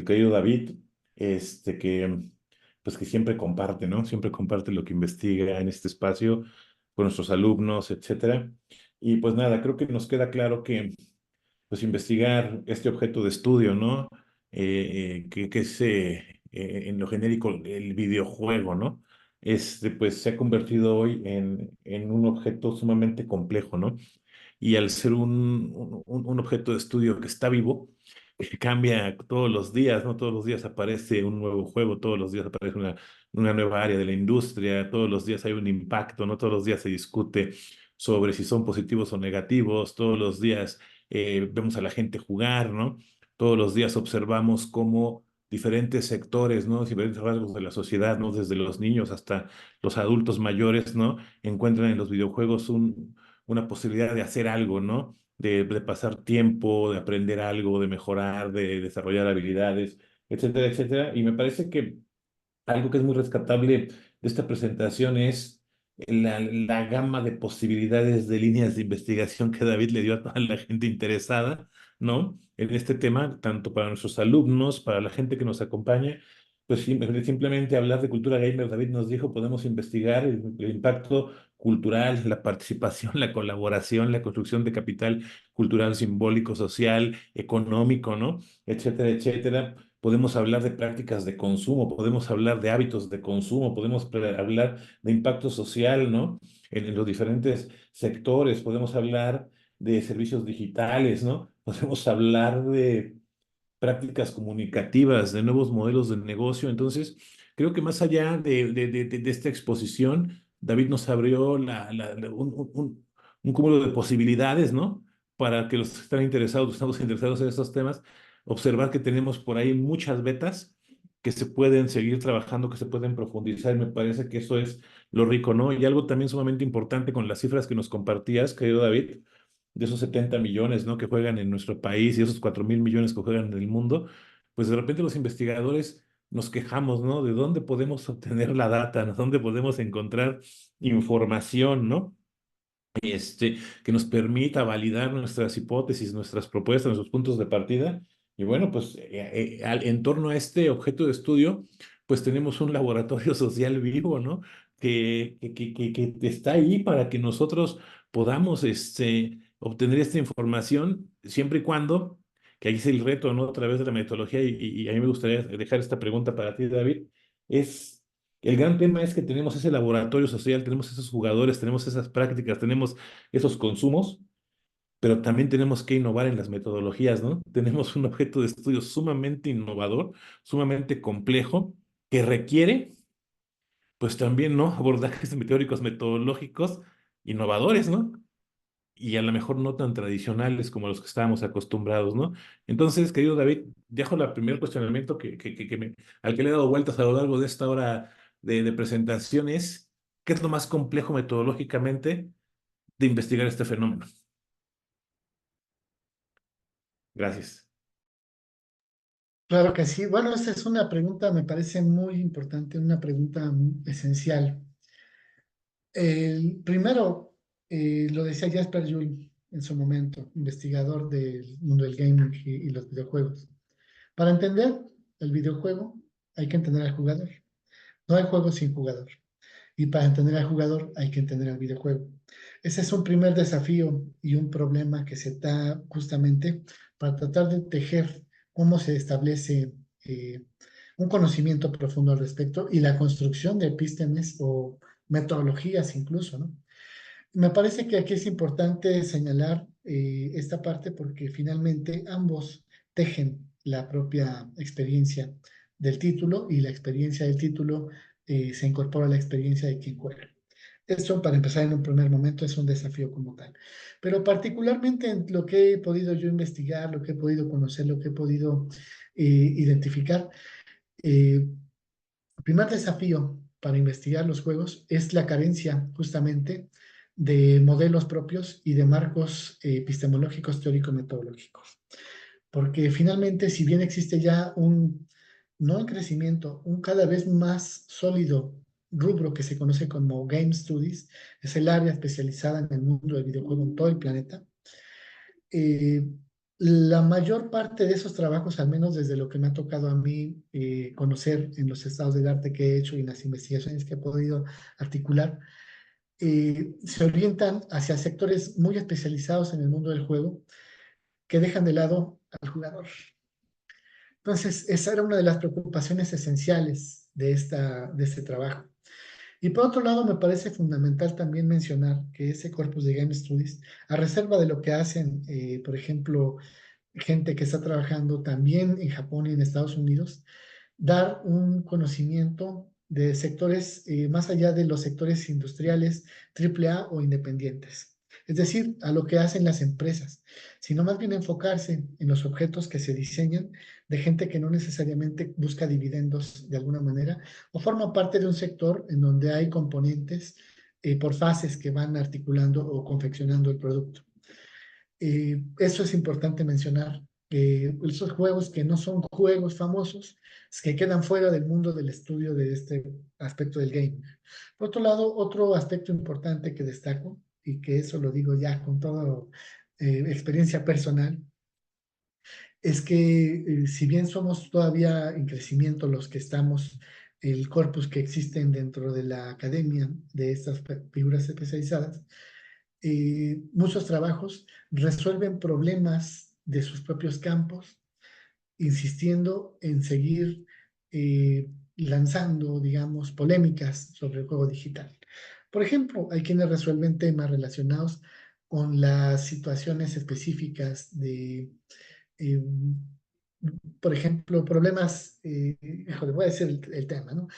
querido David, que, pues que siempre comparte, ¿no? Siempre comparte lo que investiga en este espacio con nuestros alumnos, etcétera. Y pues nada, creo que nos queda claro que, pues investigar este objeto de estudio, ¿no? Que es en lo genérico el videojuego, ¿no? Pues se ha convertido hoy en un objeto sumamente complejo, ¿no? Y al ser un objeto de estudio que está vivo, que cambia todos los días, ¿no? Todos los días aparece un nuevo juego, todos los días aparece una nueva área de la industria, todos los días hay un impacto, ¿no? Todos los días se discute sobre si son positivos o negativos, todos los días vemos a la gente jugar, ¿no? Todos los días observamos cómo diferentes sectores, ¿no? Diferentes rasgos de la sociedad, ¿no? Desde los niños hasta los adultos mayores, ¿no? Encuentran en los videojuegos una posibilidad de hacer algo, ¿no? De pasar tiempo, de aprender algo, de mejorar, de desarrollar habilidades, etcétera, etcétera. Y me parece que algo que es muy rescatable de esta presentación es la gama de posibilidades de líneas de investigación que David le dio a toda la gente interesada, ¿no? En este tema, tanto para nuestros alumnos, para la gente que nos acompaña. Pues simplemente hablar de cultura gamer, David nos dijo, podemos investigar el impacto cultural, la participación, la colaboración, la construcción de capital cultural, simbólico, social, económico, ¿no? Etcétera, etcétera. Podemos hablar de prácticas de consumo, podemos hablar de hábitos de consumo, podemos hablar de impacto social, ¿no? En los diferentes sectores, podemos hablar de servicios digitales, ¿no? Podemos hablar de prácticas comunicativas, de nuevos modelos de negocio. Entonces, creo que más allá de esta exposición, David nos abrió un cúmulo de posibilidades, ¿no? Para que los que están interesados, estamos interesados en estos temas, observar que tenemos por ahí muchas vetas que se pueden seguir trabajando, que se pueden profundizar. Y me parece que eso es lo rico, ¿no? Y algo también sumamente importante con las cifras que nos compartías, querido David, de esos 70 millones, ¿no? Que juegan en nuestro país y esos 4.000 millones que juegan en el mundo, pues de repente los investigadores nos quejamos, ¿no? ¿De dónde podemos obtener la data? ¿No? ¿Dónde podemos encontrar información, ¿no? Que nos permita validar nuestras hipótesis, nuestras propuestas, nuestros puntos de partida. Y bueno, pues en torno a este objeto de estudio, pues tenemos un laboratorio social vivo, ¿no? Que está ahí para que nosotros podamos obtener esta información siempre y cuando, que ahí es el reto, ¿no? A través de la metodología, y a mí me gustaría dejar esta pregunta para ti, David, es El gran tema es que tenemos ese laboratorio social, tenemos esos jugadores, tenemos esas prácticas, tenemos esos consumos, pero también tenemos que innovar en las metodologías, ¿no? Tenemos un objeto de estudio sumamente innovador, sumamente complejo, que requiere, pues también, ¿no? Abordajes teóricos, metodológicos, innovadores, ¿no? Y a lo mejor no tan tradicionales como los que estábamos acostumbrados, ¿no? Entonces, querido David, dejo el primer cuestionamiento al que le he dado vueltas a lo largo de esta hora de presentaciones. ¿Qué es lo más complejo metodológicamente de investigar este fenómeno? Gracias. Claro que sí. Bueno, esta es una pregunta, me parece muy importante, una pregunta esencial. El primero, lo decía Jasper Juhl en su momento, investigador del mundo del gaming y los videojuegos. Para entender el videojuego hay que entender al jugador. No hay juego sin jugador. Y para entender al jugador hay que entender al videojuego. Ese es un primer desafío y un problema que se da justamente para tratar de tejer cómo se establece eh, un conocimiento profundo al respecto y la construcción de epístemes o metodologías incluso, ¿no? Me parece que aquí es importante señalar esta parte porque finalmente ambos tejen la propia experiencia del título y la experiencia del título se incorpora a la experiencia de quien juega. Esto, para empezar en un primer momento, es un desafío como tal. Pero particularmente en lo que he podido yo investigar, lo que he podido conocer, lo que he podido identificar, el primer desafío para investigar los juegos es la carencia justamente de modelos propios y de marcos epistemológicos teórico-metodológicos. Porque finalmente, si bien existe ya no en crecimiento, un cada vez más sólido rubro que se conoce como Game Studies, es el área especializada en el mundo del videojuego en todo el planeta, eh, la mayor parte de esos trabajos, al menos desde lo que me ha tocado a mí conocer en los estados del arte que he hecho y en las investigaciones que he podido articular, se orientan hacia sectores muy especializados en el mundo del juego que dejan de lado al jugador. Entonces, esa era una de las preocupaciones esenciales de este trabajo. Y por otro lado, me parece fundamental también mencionar que ese corpus de Game Studies, a reserva de lo que hacen, por ejemplo, gente que está trabajando también en Japón y en Estados Unidos, dar un conocimiento de sectores más allá de los sectores industriales AAA o independientes. Es decir, a lo que hacen las empresas, sino más bien enfocarse en los objetos que se diseñan de gente que no necesariamente busca dividendos de alguna manera o forma parte de un sector en donde hay componentes por fases que van articulando o confeccionando el producto. Eso es importante mencionar. Esos juegos que no son juegos famosos, que quedan fuera del mundo del estudio de este aspecto del game. Por otro lado, otro aspecto importante que destaco, y que eso lo digo ya con toda experiencia personal, es que si bien somos todavía en crecimiento los que estamos, el corpus que existen dentro de la academia de estas figuras especializadas, muchos trabajos resuelven problemas de sus propios campos, insistiendo en seguir lanzando, digamos, polémicas sobre el juego digital. Por ejemplo, hay quienes resuelven temas relacionados con las situaciones específicas de, eh, por ejemplo, problemas, híjole, voy a decir el tema, ¿no?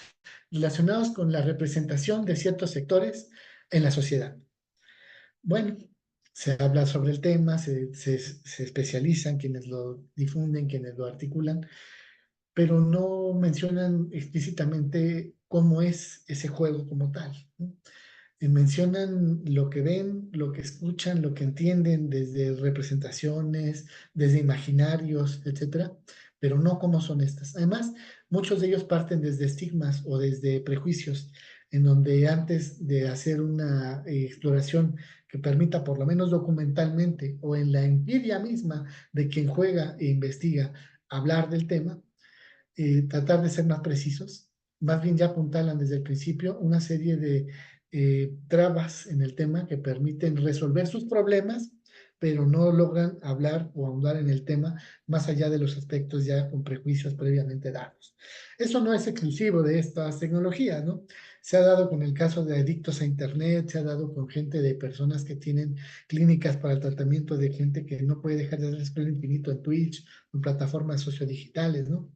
Relacionados con la representación de ciertos sectores en la sociedad. Bueno, se habla sobre el tema, se especializan quienes lo difunden, quienes lo articulan, pero no mencionan explícitamente cómo es ese juego como tal, ¿no? Mencionan lo que ven, lo que escuchan, lo que entienden desde representaciones, desde imaginarios, etcétera, pero no cómo son estas. Además, muchos de ellos parten desde estigmas o desde prejuicios, en donde antes de hacer una exploración que permita, por lo menos documentalmente o en la empiria misma de quien juega e investiga, hablar del tema, tratar de ser más precisos, más bien ya apuntalan desde el principio una serie de trabas en el tema que permiten resolver sus problemas, pero no logran hablar o ahondar en el tema más allá de los aspectos ya con prejuicios previamente dados. Eso no es exclusivo de estas tecnologías, ¿no? Se ha dado con el caso de adictos a Internet, se ha dado con gente de personas que tienen clínicas para el tratamiento de gente que no puede dejar de hacer scroll infinito en Twitch, en plataformas sociodigitales, ¿no?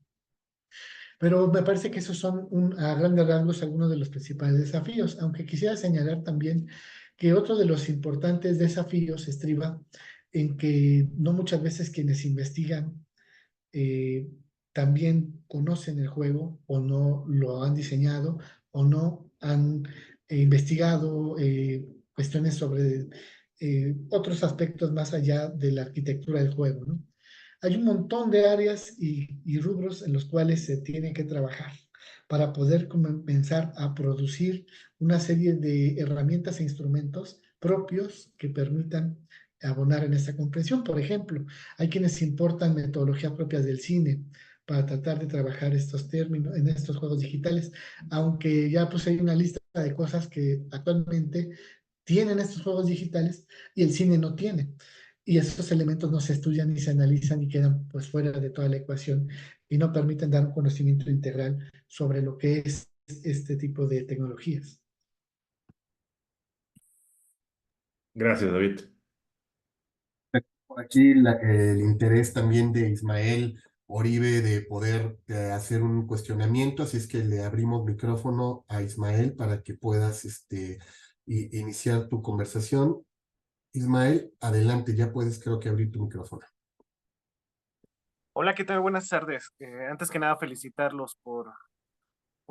Pero me parece que esos son a grandes rasgos algunos de los principales desafíos, aunque quisiera señalar también que otro de los importantes desafíos estriba en que no muchas veces quienes investigan eh, también conocen el juego o no lo han diseñado o no han investigado cuestiones sobre otros aspectos más allá de la arquitectura del juego, ¿no? Hay un montón de áreas y rubros en los cuales se tiene que trabajar para poder comenzar a producir una serie de herramientas e instrumentos propios que permitan abonar en esta comprensión. Por ejemplo, hay quienes importan metodologías propias del cine para tratar de trabajar estos términos en estos juegos digitales, aunque ya pues hay una lista de cosas que actualmente tienen estos juegos digitales y el cine no tiene. Y esos elementos no se estudian ni se analizan y quedan pues fuera de toda la ecuación y no permiten dar un conocimiento integral sobre lo que es este tipo de tecnologías. Gracias, David. Por aquí el interés también de Ismael Oribe de poder hacer un cuestionamiento, así es que le abrimos micrófono a Ismael para que puedas iniciar tu conversación. Ismael, adelante, ya puedes creo que abrir tu micrófono. Hola, ¿qué tal? Buenas tardes. Antes que nada, felicitarlos por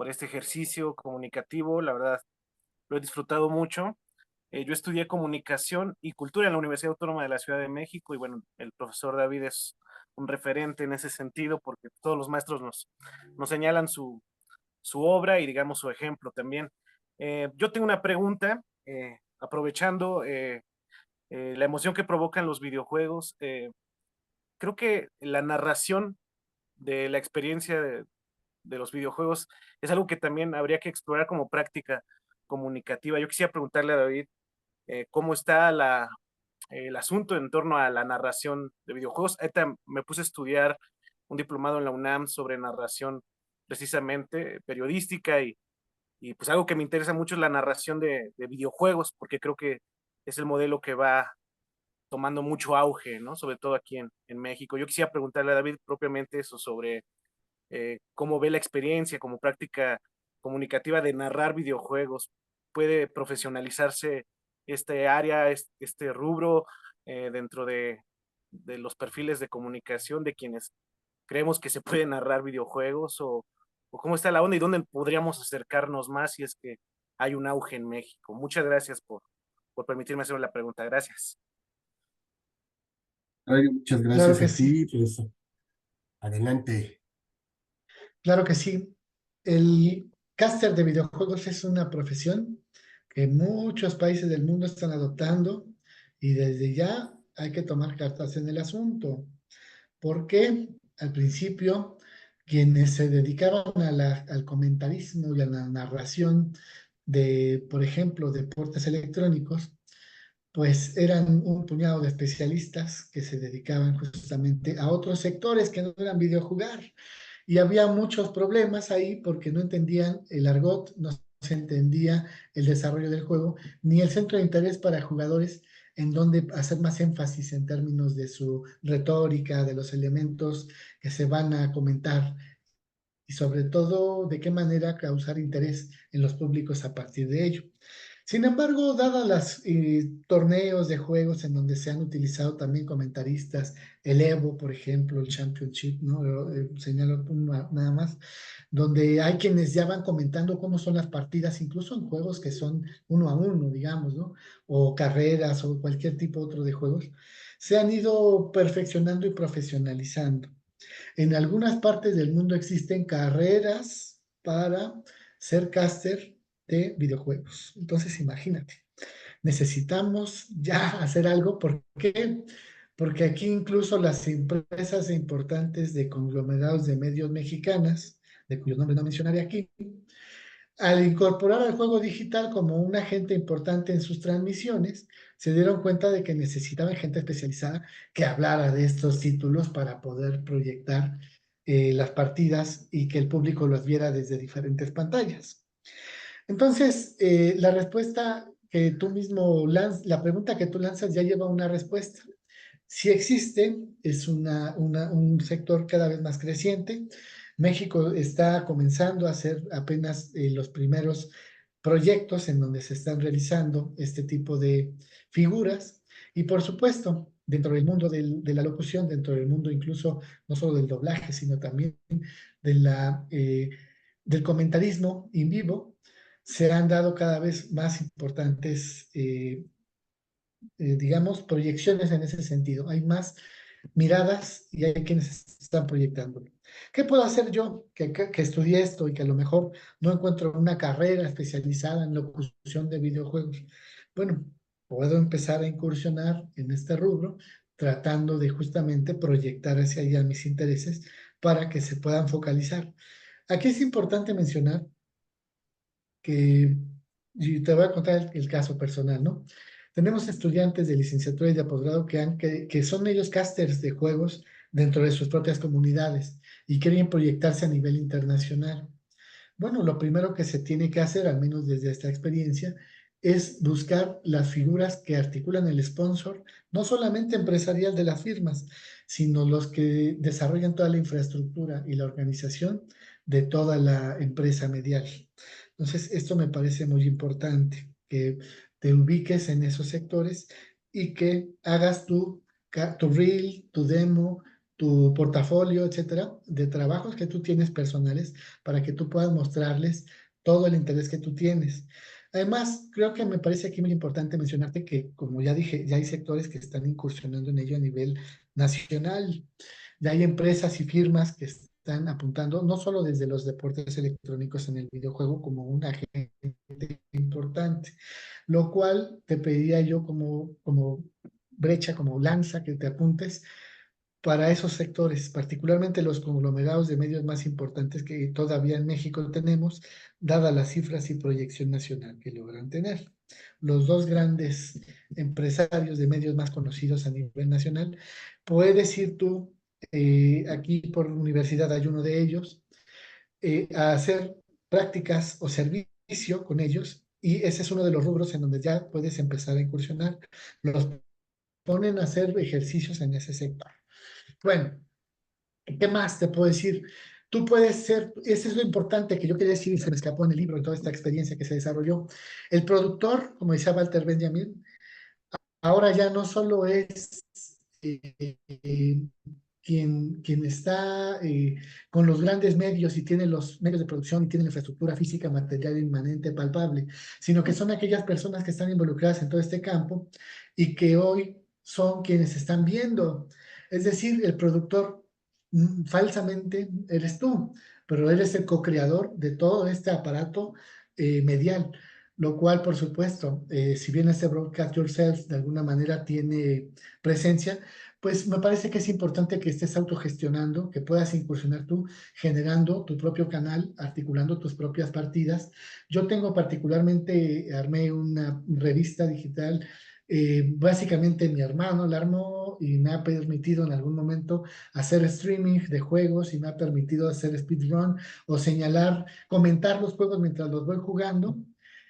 este ejercicio comunicativo. La verdad, lo he disfrutado mucho. Yo estudié comunicación y cultura en la Universidad Autónoma de la Ciudad de México y bueno, el profesor David es un referente en ese sentido porque todos los maestros nos señalan su obra y digamos su ejemplo también. Yo tengo una pregunta, aprovechando la emoción que provocan los videojuegos. Creo que la narración de la experiencia de los videojuegos es algo que también habría que explorar como práctica comunicativa. Yo quisiera preguntarle a David cómo está el asunto en torno a la narración de videojuegos. Ahorita me puse a estudiar un diplomado en la UNAM sobre narración precisamente periodística y pues algo que me interesa mucho es la narración de videojuegos, porque creo que es el modelo que va tomando mucho auge, ¿no? Sobre todo aquí en México. Yo quisiera preguntarle a David propiamente eso sobre cómo ve la experiencia como práctica comunicativa de narrar videojuegos. ¿Puede profesionalizarse este área, este rubro dentro de los perfiles de comunicación de quienes creemos que se puede narrar videojuegos o cómo está la onda y dónde podríamos acercarnos más si es que hay un auge en México? Muchas gracias por permitirme hacer la pregunta. Gracias. Muchas Claro gracias que a sí, ti, pues adelante. claro que sí. El caster de videojuegos es una profesión que muchos países del mundo están adoptando y desde ya hay que tomar cartas en el asunto, porque al principio quienes se dedicaban al comentarismo y a la narración de, por ejemplo, deportes electrónicos, pues eran un puñado de especialistas que se dedicaban justamente a otros sectores que no eran videojugar. Y había muchos problemas ahí porque no entendían el argot, no se entendía el desarrollo del juego, ni el centro de interés para jugadores en donde hacer más énfasis en términos de su retórica, de los elementos que se van a comentar y sobre todo de qué manera causar interés en los públicos a partir de ello. Sin embargo, dadas las torneos de juegos en donde se han utilizado también comentaristas, el Evo, por ejemplo, el Championship, ¿no? Señalo nada más, donde hay quienes ya van comentando cómo son las partidas, incluso en juegos que son 1-1, digamos, ¿no? O carreras o cualquier tipo otro de juegos, se han ido perfeccionando y profesionalizando. En algunas partes del mundo existen carreras para ser caster de videojuegos. Entonces, imagínate, necesitamos ya hacer algo. ¿Por qué? Porque aquí incluso las empresas importantes de conglomerados de medios mexicanas, de cuyo nombre no mencionaré aquí, al incorporar al juego digital como un agente importante en sus transmisiones, se dieron cuenta de que necesitaban gente especializada que hablara de estos títulos para poder proyectar las partidas y que el público los viera desde diferentes pantallas. Entonces, la respuesta que tú mismo lanzas, la pregunta que tú lanzas ya lleva una respuesta. Sí existe, es un sector cada vez más creciente. México está comenzando a hacer apenas los primeros proyectos en donde se están realizando este tipo de figuras. Y por supuesto, dentro del mundo de la locución, dentro del mundo incluso no solo del doblaje, sino también de del comentarismo en vivo, se han dado cada vez más importantes digamos, proyecciones en ese sentido. Hay más miradas y hay quienes están proyectando. ¿Qué puedo hacer yo que estudié esto y que a lo mejor no encuentro una carrera especializada en locución de videojuegos? Bueno, puedo empezar a incursionar en este rubro tratando de justamente proyectar hacia allá mis intereses para que se puedan focalizar. Aquí es importante mencionar que, y te voy a contar el caso personal, ¿no? Tenemos estudiantes de licenciatura y de posgrado que son ellos casters de juegos dentro de sus propias comunidades y quieren proyectarse a nivel internacional. Bueno, lo primero que se tiene que hacer, al menos desde esta experiencia, es buscar las figuras que articulan el sponsor, no solamente empresarial de las firmas, sino los que desarrollan toda la infraestructura y la organización de toda la empresa medial. Entonces, esto me parece muy importante, que te ubiques en esos sectores y que hagas tu reel, tu demo, tu portafolio, etcétera, de trabajos que tú tienes personales para que tú puedas mostrarles todo el interés que tú tienes. Además, creo que me parece aquí muy importante mencionarte que, como ya dije, ya hay sectores que están incursionando en ello a nivel nacional. Ya hay empresas y firmas que están apuntando, no solo desde los deportes electrónicos en el videojuego, como un agente importante, lo cual te pediría yo como brecha, como lanza, que te apuntes para esos sectores, particularmente los conglomerados de medios más importantes que todavía en México tenemos, dadas las cifras y proyección nacional que logran tener. Los dos grandes empresarios de medios más conocidos a nivel nacional, puedes ir tú, aquí por universidad hay uno de ellos, a hacer prácticas o servicio con ellos, y ese es uno de los rubros en donde ya puedes empezar a incursionar. Los ponen a hacer ejercicios en ese sector. Bueno, ¿qué más te puedo decir? Tú puedes ser, eso es lo importante que yo quería decir y se me escapó en el libro, en toda esta experiencia que se desarrolló. El productor, como decía Walter Benjamin, ahora ya no solo es quien está con los grandes medios y tiene los medios de producción y tiene la infraestructura física, material, inmanente, palpable, sino que son aquellas personas que están involucradas en todo este campo y que hoy son quienes están viendo. Es decir, el productor falsamente eres tú, pero eres el co-creador de todo este aparato medial, lo cual, por supuesto, si bien este Broadcast Yourself de alguna manera tiene presencia, pues me parece que es importante que estés autogestionando, que puedas incursionar tú generando tu propio canal, articulando tus propias partidas. Yo tengo particularmente, armé una revista digital, básicamente mi hermano la armó y me ha permitido en algún momento hacer streaming de juegos y me ha permitido hacer speedrun o señalar, comentar los juegos mientras los voy jugando,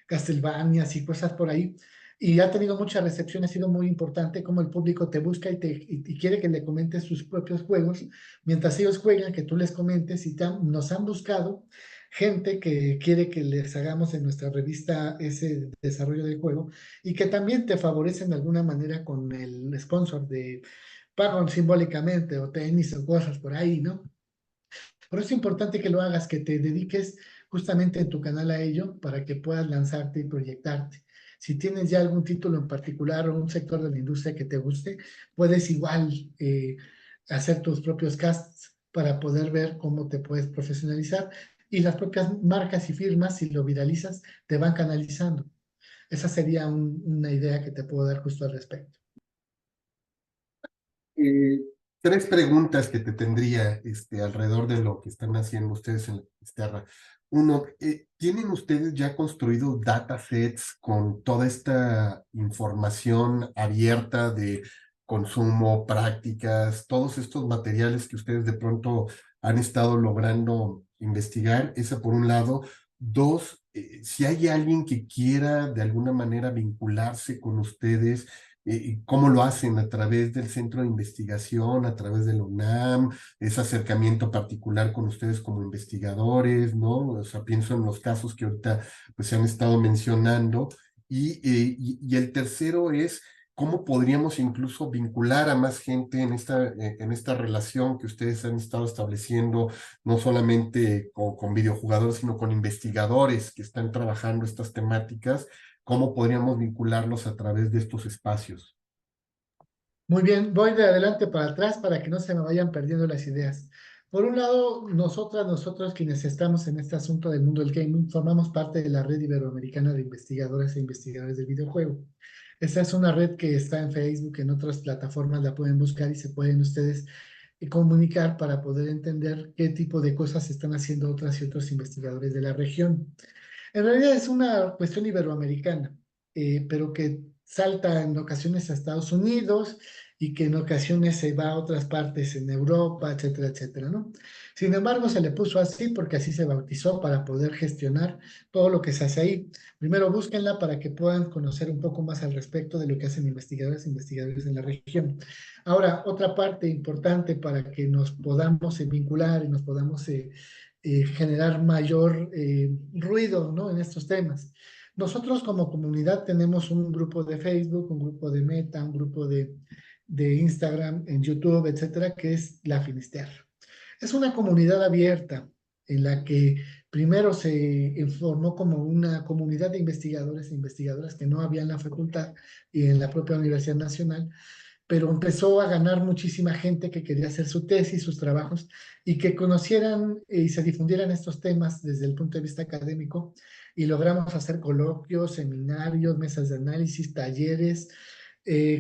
Castlevania y cosas por ahí. Y ha tenido mucha recepción, ha sido muy importante como el público te busca y quiere que le comentes sus propios juegos, mientras ellos juegan, que tú les comentes y nos han buscado gente que quiere que les hagamos en nuestra revista ese desarrollo del juego y que también te favorecen de alguna manera con el sponsor de pagan simbólicamente o tenis o cosas por ahí, ¿no? Pero es importante que lo hagas, que te dediques justamente en tu canal a ello para que puedas lanzarte y proyectarte. Si tienes ya algún título en particular o un sector de la industria que te guste, puedes igual hacer tus propios casts para poder ver cómo te puedes profesionalizar y las propias marcas y firmas, si lo viralizas, te van canalizando. Esa sería una idea que te puedo dar justo al respecto. Tres preguntas que te tendría alrededor de lo que están haciendo ustedes en la Finisterra. Uno, ¿tienen ustedes ya construido datasets con toda esta información abierta de consumo, prácticas, todos estos materiales que ustedes de pronto han estado logrando investigar? Esa por un lado. Dos, si hay alguien que quiera de alguna manera vincularse con ustedes, cómo lo hacen a través del centro de investigación, a través de la UNAM, ese acercamiento particular con ustedes como investigadores, ¿no? O sea, pienso en los casos que ahorita pues, se han estado mencionando. Y el tercero es cómo podríamos incluso vincular a más gente en esta relación que ustedes han estado estableciendo, no solamente con videojugadores, sino con investigadores que están trabajando estas temáticas. ¿Cómo podríamos vincularlos a través de estos espacios? Muy bien, voy de adelante para atrás para que no se me vayan perdiendo las ideas. Por un lado, nosotros quienes estamos en este asunto del mundo del gaming, formamos parte de la Red Iberoamericana de Investigadoras e Investigadores del Videojuego. Esta es una red que está en Facebook, en otras plataformas la pueden buscar y se pueden ustedes comunicar para poder entender qué tipo de cosas están haciendo otras y otros investigadores de la región. En realidad es una cuestión iberoamericana, pero que salta en ocasiones a Estados Unidos y que en ocasiones se va a otras partes en Europa, etcétera, etcétera, ¿no? Sin embargo, se le puso así porque así se bautizó para poder gestionar todo lo que se hace ahí. Primero búsquenla para que puedan conocer un poco más al respecto de lo que hacen investigadores e investigadores en la región. Ahora, otra parte importante para que nos podamos vincular y nos podamos generar mayor ruido, ¿no? En estos temas. Nosotros como comunidad tenemos un grupo de Facebook, un grupo de Meta, un grupo de Instagram, en YouTube, etcétera, que es La Finisterra. Es una comunidad abierta en la que primero se formó como una comunidad de investigadores e investigadoras que no había en la facultad y en la propia Universidad Nacional, pero empezó a ganar muchísima gente que quería hacer su tesis, sus trabajos, y que conocieran y se difundieran estos temas desde el punto de vista académico, y logramos hacer coloquios, seminarios, mesas de análisis, talleres,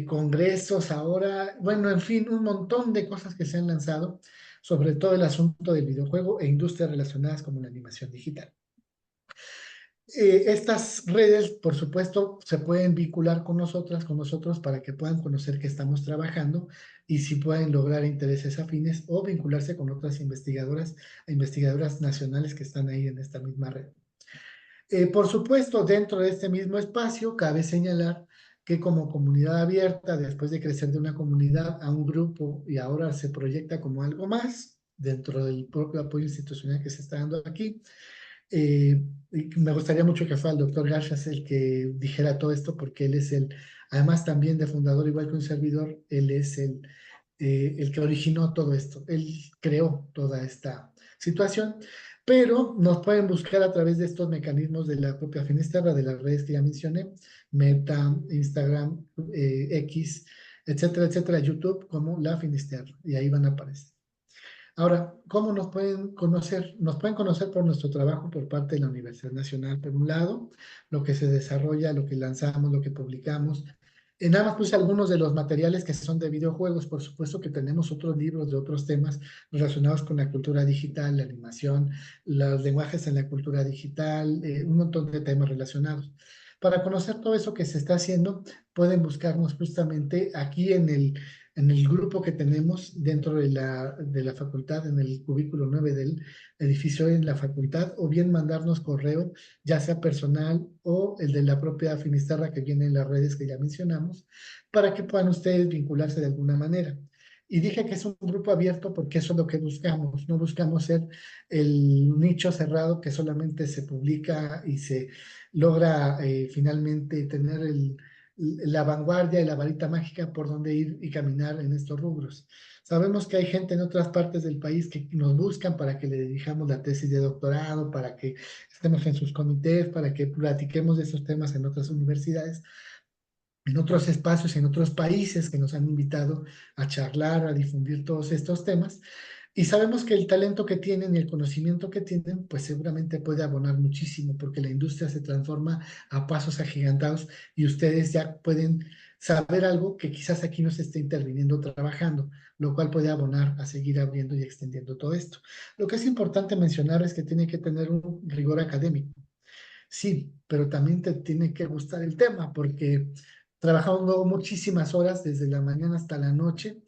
congresos ahora, bueno, en fin, un montón de cosas que se han lanzado sobre todo el asunto del videojuego e industrias relacionadas como la animación digital. Estas redes, por supuesto, se pueden vincular con nosotros, para que puedan conocer que estamos trabajando y si pueden lograr intereses afines o vincularse con otras investigadoras e investigadoras nacionales que están ahí en esta misma red. Por supuesto, dentro de este mismo espacio, cabe señalar que como comunidad abierta, después de crecer de una comunidad a un grupo y ahora se proyecta como algo más dentro del propio apoyo institucional que se está dando aquí, y me gustaría mucho que fuera el doctor Garchas el que dijera todo esto, porque él es además también de fundador, igual que un servidor, él es el que originó todo esto, él creó toda esta situación, pero nos pueden buscar a través de estos mecanismos de la propia Finisterra, de las redes que ya mencioné, Meta, Instagram, X, etcétera, etcétera, YouTube, como la Finisterra, y ahí van a aparecer. Ahora, ¿cómo nos pueden conocer? Nos pueden conocer por nuestro trabajo por parte de la Universidad Nacional, por un lado, lo que se desarrolla, lo que lanzamos, lo que publicamos. Nada más puse algunos de los materiales que son de videojuegos. Por supuesto que tenemos otros libros de otros temas relacionados con la cultura digital, la animación, los lenguajes en la cultura digital, un montón de temas relacionados. Para conocer todo eso que se está haciendo, pueden buscarnos justamente aquí en el grupo que tenemos dentro de la facultad, en el cubículo 9 del edificio en la facultad, o bien mandarnos correo, ya sea personal o el de la propia Finisterra que viene en las redes que ya mencionamos, para que puedan ustedes vincularse de alguna manera. Y dije que es un grupo abierto porque eso es lo que buscamos. No buscamos ser el nicho cerrado que solamente se publica y se logra finalmente tener la vanguardia y la varita mágica por donde ir y caminar en estos rubros. Sabemos que hay gente en otras partes del país que nos buscan para que le dirijamos la tesis de doctorado, para que estemos en sus comités, para que platiquemos de esos temas en otras universidades, en otros espacios, en otros países que nos han invitado a charlar, a difundir todos estos temas. Y sabemos que el talento que tienen y el conocimiento que tienen, pues seguramente puede abonar muchísimo, porque la industria se transforma a pasos agigantados y ustedes ya pueden saber algo que quizás aquí no se esté interviniendo o trabajando, lo cual puede abonar a seguir abriendo y extendiendo todo esto. Lo que es importante mencionar es que tiene que tener un rigor académico. Sí, pero también te tiene que gustar el tema porque trabajamos luego muchísimas horas desde la mañana hasta la noche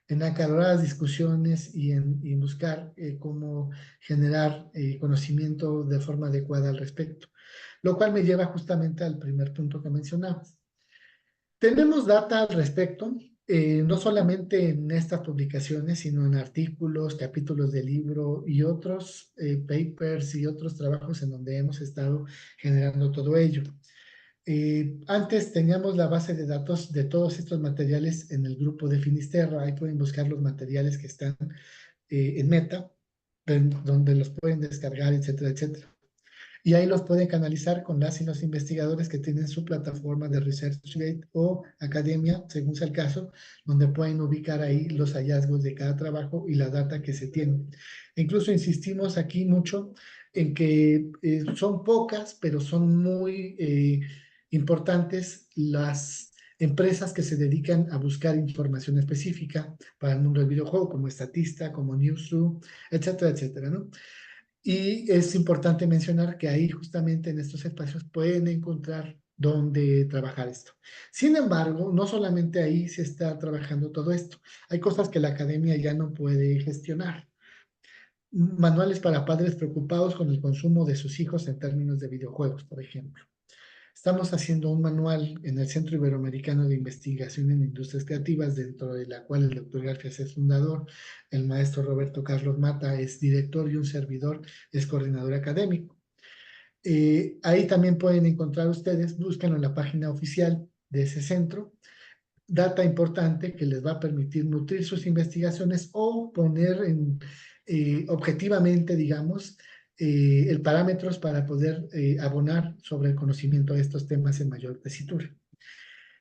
en acaloradas discusiones y en buscar cómo generar conocimiento de forma adecuada al respecto, lo cual me lleva justamente al primer punto que mencionabas. Tenemos data al respecto, no solamente en estas publicaciones, sino en artículos, capítulos de libro y otros papers y otros trabajos en donde hemos estado generando todo ello. Antes teníamos la base de datos de todos estos materiales en el grupo de Finisterra. Ahí pueden buscar los materiales que están en Meta, donde los pueden descargar, etcétera, etcétera. Y ahí los pueden canalizar con las y los investigadores que tienen su plataforma de ResearchGate o academia, según sea el caso, donde pueden ubicar ahí los hallazgos de cada trabajo y la data que se tiene. E incluso insistimos aquí mucho en que son pocas, pero son muy importantes las empresas que se dedican a buscar información específica para el mundo del videojuego, como Statista, como Newzoo, etcétera, etcétera, ¿no? Y es importante mencionar que ahí justamente en estos espacios pueden encontrar dónde trabajar esto. Sin embargo, no solamente ahí se está trabajando todo esto. Hay cosas que la academia ya no puede gestionar. Manuales para padres preocupados con el consumo de sus hijos en términos de videojuegos, por ejemplo. Estamos haciendo un manual en el Centro Iberoamericano de Investigación en Industrias Creativas, dentro de la cual el doctor Garfias es fundador, el maestro Roberto Carlos Mata es director y un servidor es coordinador académico. Ahí también pueden encontrar ustedes, búsquenlo en la página oficial de ese centro, data importante que les va a permitir nutrir sus investigaciones o poner objetivamente, digamos, el parámetros para poder abonar sobre el conocimiento de estos temas en mayor tesitura.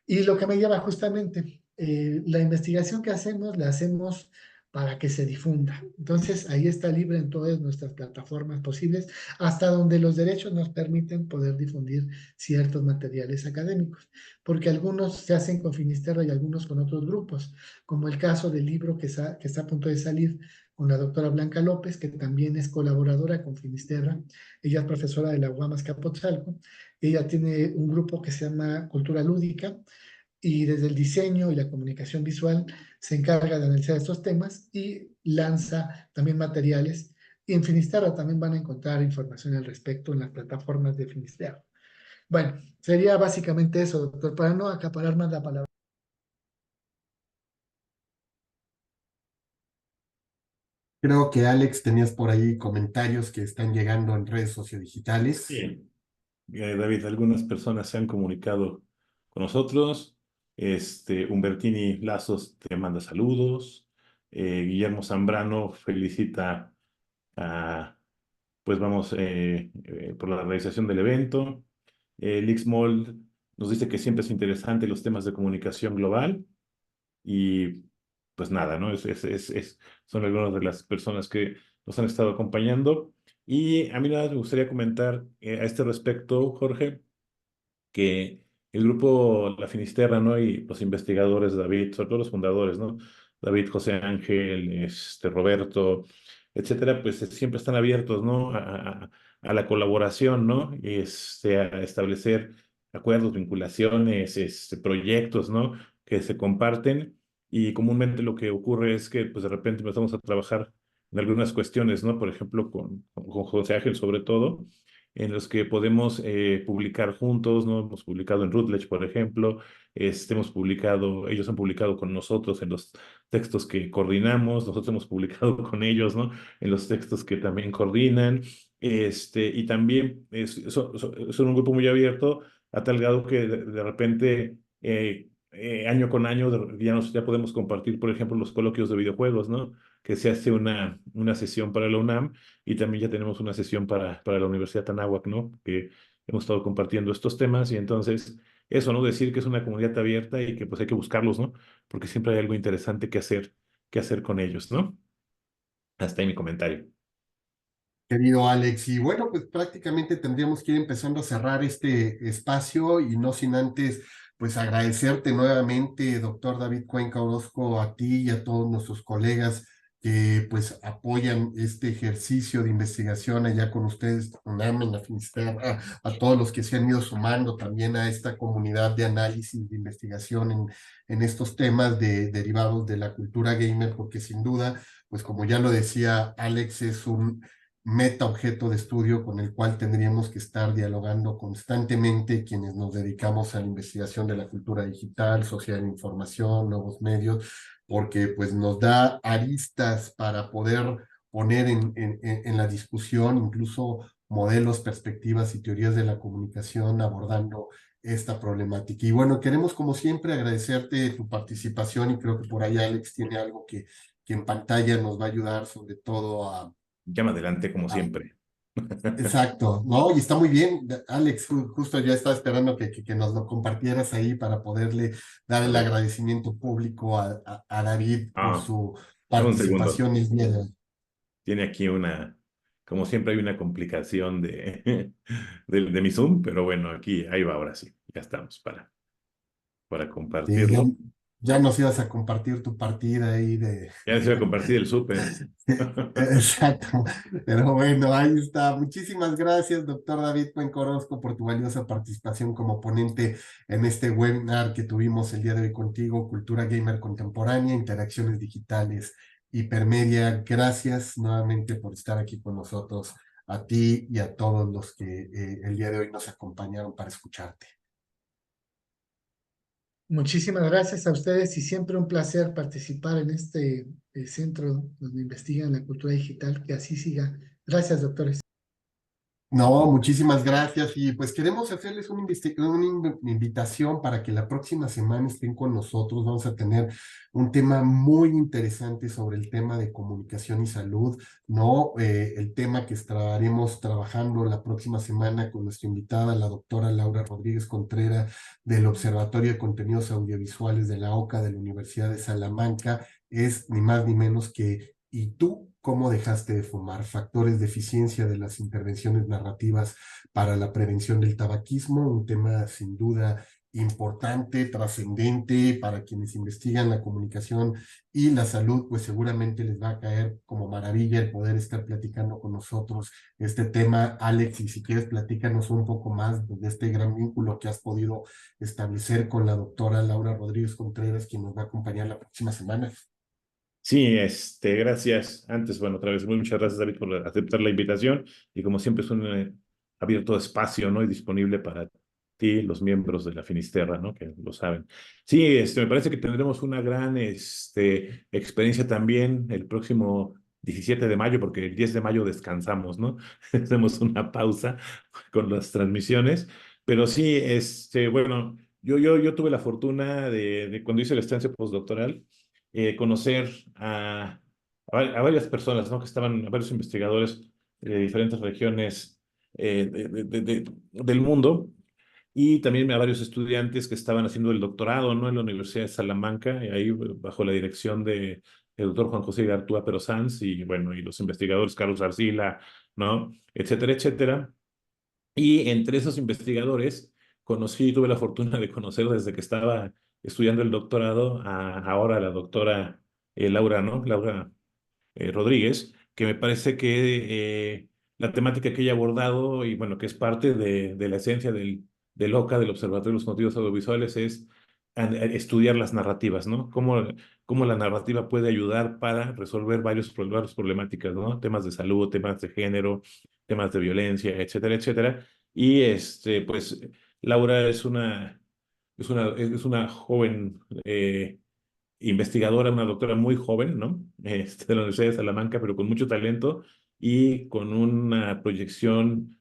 Y lo que me lleva justamente, la investigación que hacemos, la hacemos para que se difunda. Entonces, ahí está libre en todas nuestras plataformas posibles, hasta donde los derechos nos permiten poder difundir ciertos materiales académicos, porque algunos se hacen con Finisterra y algunos con otros grupos, como el caso del libro que está a punto de salir con la doctora Blanca López, que también es colaboradora con Finisterra. Ella es profesora de la UAM Azcapotzalco. Ella tiene un grupo que se llama Cultura Lúdica, y desde el diseño y la comunicación visual se encarga de analizar estos temas y lanza también materiales. Y en Finisterra también van a encontrar información al respecto en las plataformas de Finisterra. Bueno, sería básicamente eso, doctor, para no acaparar más la palabra. Creo que Alex tenías por ahí comentarios que están llegando en redes sociodigitales. Bien. David, algunas personas se han comunicado con nosotros. Humbertini Lazos te manda saludos. Guillermo Zambrano felicita a, pues vamos, por la realización del evento. Lix Mold nos dice que siempre es interesante los temas de comunicación global. Y pues nada, ¿no? Son algunas de las personas que nos han estado acompañando. Y a mí nada, me gustaría comentar a este respecto, Jorge, que el grupo La Finisterra, ¿no? Y los investigadores, David, sobre todo los fundadores, ¿no? David, José Ángel, Roberto, etcétera, pues siempre están abiertos, ¿no? A la colaboración, ¿no? A establecer acuerdos, vinculaciones, proyectos, ¿no? Que se comparten. Y comúnmente lo que ocurre es que, pues de repente empezamos a trabajar en algunas cuestiones, ¿no? Por ejemplo, con José Ángel sobre todo, en los que podemos publicar juntos, ¿no? Hemos publicado en Routledge, por ejemplo, hemos publicado, ellos han publicado con nosotros en los textos que coordinamos, nosotros hemos publicado con ellos, ¿no? En los textos que también coordinan, y también son un grupo muy abierto, a tal grado que de repente, año con año, ya podemos compartir, por ejemplo, los coloquios de videojuegos, ¿no? Que se hace una sesión para la UNAM y también ya tenemos una sesión para la Universidad Anáhuac, ¿no? Que hemos estado compartiendo estos temas y entonces eso, ¿no? Decir que es una comunidad abierta y que pues hay que buscarlos, ¿no? Porque siempre hay algo interesante que hacer con ellos, ¿no? Hasta ahí mi comentario. Querido Alex, y bueno, pues prácticamente tendríamos que ir empezando a cerrar este espacio y no sin antes pues agradecerte nuevamente, doctor David Cuenca Orozco, a ti y a todos nuestros colegas que pues apoyan este ejercicio de investigación allá con ustedes, UNAM en la Finisterra, a todos los que se han ido sumando también a esta comunidad de análisis, de investigación en estos temas derivados de la cultura gamer, porque sin duda, pues como ya lo decía Alex, es un meta objeto de estudio con el cual tendríamos que estar dialogando constantemente quienes nos dedicamos a la investigación de la cultura digital, social de información, nuevos medios, porque pues nos da aristas para poder poner en la discusión incluso modelos, perspectivas y teorías de la comunicación abordando esta problemática. Y bueno, queremos como siempre agradecerte tu participación y creo que por ahí Alex tiene algo que en pantalla nos va a ayudar sobre todo Llama adelante como siempre. exacto, ¿no? Y está muy bien, Alex, justo ya estaba esperando que nos lo compartieras ahí para poderle dar A el ver, agradecimiento público a David por su dame un segundo. participación el día de hoy. Tiene aquí como siempre hay una complicación de mi Zoom, pero bueno, ahí va ahora sí. Ya estamos para Sí, ya, compartirlo. ya nos ibas a compartir tu partida ahí de... Ya les iba a compartir el súper. Exacto, pero bueno, ahí está. Muchísimas gracias, doctor David Cuenca-Orozco, por tu valiosa participación como ponente en este webinar que tuvimos el día de hoy contigo, Cultura Gamer Contemporánea, Interacciones Digitales, Hipermedia. Gracias nuevamente por estar aquí con nosotros, a ti y a todos los que el día de hoy nos acompañaron para escucharte. Muchísimas gracias a ustedes y siempre un placer participar en este centro donde investigan la cultura digital. Que así siga. Gracias, doctores. No, muchísimas gracias y pues queremos hacerles una invitación para que la próxima semana estén con nosotros. Vamos a tener un tema muy interesante sobre el tema de comunicación y salud, ¿no? El tema que estaremos trabajando la próxima semana con nuestra invitada, la doctora Laura Rodríguez Contreras, del Observatorio de Contenidos Audiovisuales de la OCA de la Universidad de Salamanca, es ni más ni menos que ¿y tú cómo dejaste de fumar? Factores de eficiencia de las intervenciones narrativas para la prevención del tabaquismo, un tema sin duda importante, trascendente para quienes investigan la comunicación y la salud, pues seguramente les va a caer como maravilla el poder estar platicando con nosotros este tema. Alex, y si quieres platícanos un poco más de este gran vínculo que has podido establecer con la doctora Laura Rodríguez Contreras, quien nos va a acompañar la próxima semana. Sí, gracias. Antes, bueno, otra vez, muchas gracias, David, por aceptar la invitación. Y como siempre, es un abierto espacio, ¿no? Y disponible para ti, los miembros de la Finisterra, ¿no? Que lo saben. Sí, me parece que tendremos una gran experiencia también el próximo 17 de mayo, porque el 10 de mayo descansamos, ¿no? Hacemos una pausa con las transmisiones. Pero sí, bueno, yo tuve la fortuna de cuando hice la estancia postdoctoral, conocer a varias personas, ¿no? Que estaban, a varios investigadores de diferentes regiones del mundo y también a varios estudiantes que estaban haciendo el doctorado, ¿no? En la Universidad de Salamanca, y ahí bajo la dirección del doctor Juan José Gartúa Pero Sanz y, bueno, y los investigadores Carlos Arcila, ¿no? Etcétera, etcétera. Y entre esos investigadores tuve la fortuna de conocer desde que estaba estudiando el doctorado a ahora la doctora Laura, ¿no? Laura Rodríguez, que me parece que la temática que ella ha abordado y bueno, que es parte de la esencia del OCA, del Observatorio de los Motivos Audiovisuales, es estudiar las narrativas, ¿no? Cómo la narrativa puede ayudar para resolver varias problemáticas, ¿no? Temas de salud, temas de género, temas de violencia, etcétera, etcétera. Y pues Laura es una joven investigadora, una doctora muy joven, ¿no? De la Universidad de Salamanca, pero con mucho talento y con una proyección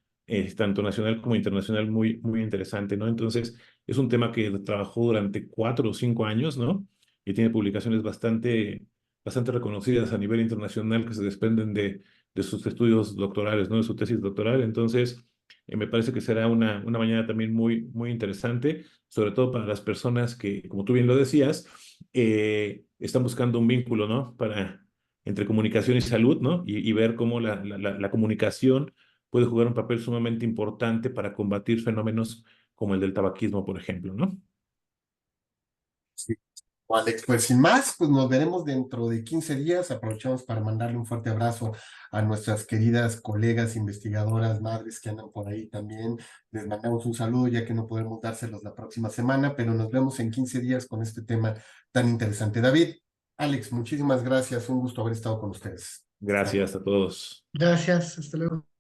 tanto nacional como internacional muy, muy interesante, ¿no? Entonces, es un tema que trabajó durante 4 o 5 años, ¿no? Y tiene publicaciones bastante reconocidas a nivel internacional que se desprenden de sus estudios doctorales, ¿no? De su tesis doctoral. Entonces, me parece que será una mañana también muy, muy interesante, sobre todo para las personas que, como tú bien lo decías, están buscando un vínculo, ¿no? Entre comunicación y salud, ¿no? Y ver cómo la comunicación puede jugar un papel sumamente importante para combatir fenómenos como el del tabaquismo, por ejemplo, ¿no? Sí. Alex, pues sin más, pues nos veremos dentro de 15 días. Aprovechamos para mandarle un fuerte abrazo a nuestras queridas colegas investigadoras, madres que andan por ahí también. Les mandamos un saludo ya que no podemos dárselos la próxima semana, pero nos vemos en 15 días con este tema tan interesante. David, Alex, muchísimas gracias. Un gusto haber estado con ustedes. Gracias a todos. Gracias, hasta luego.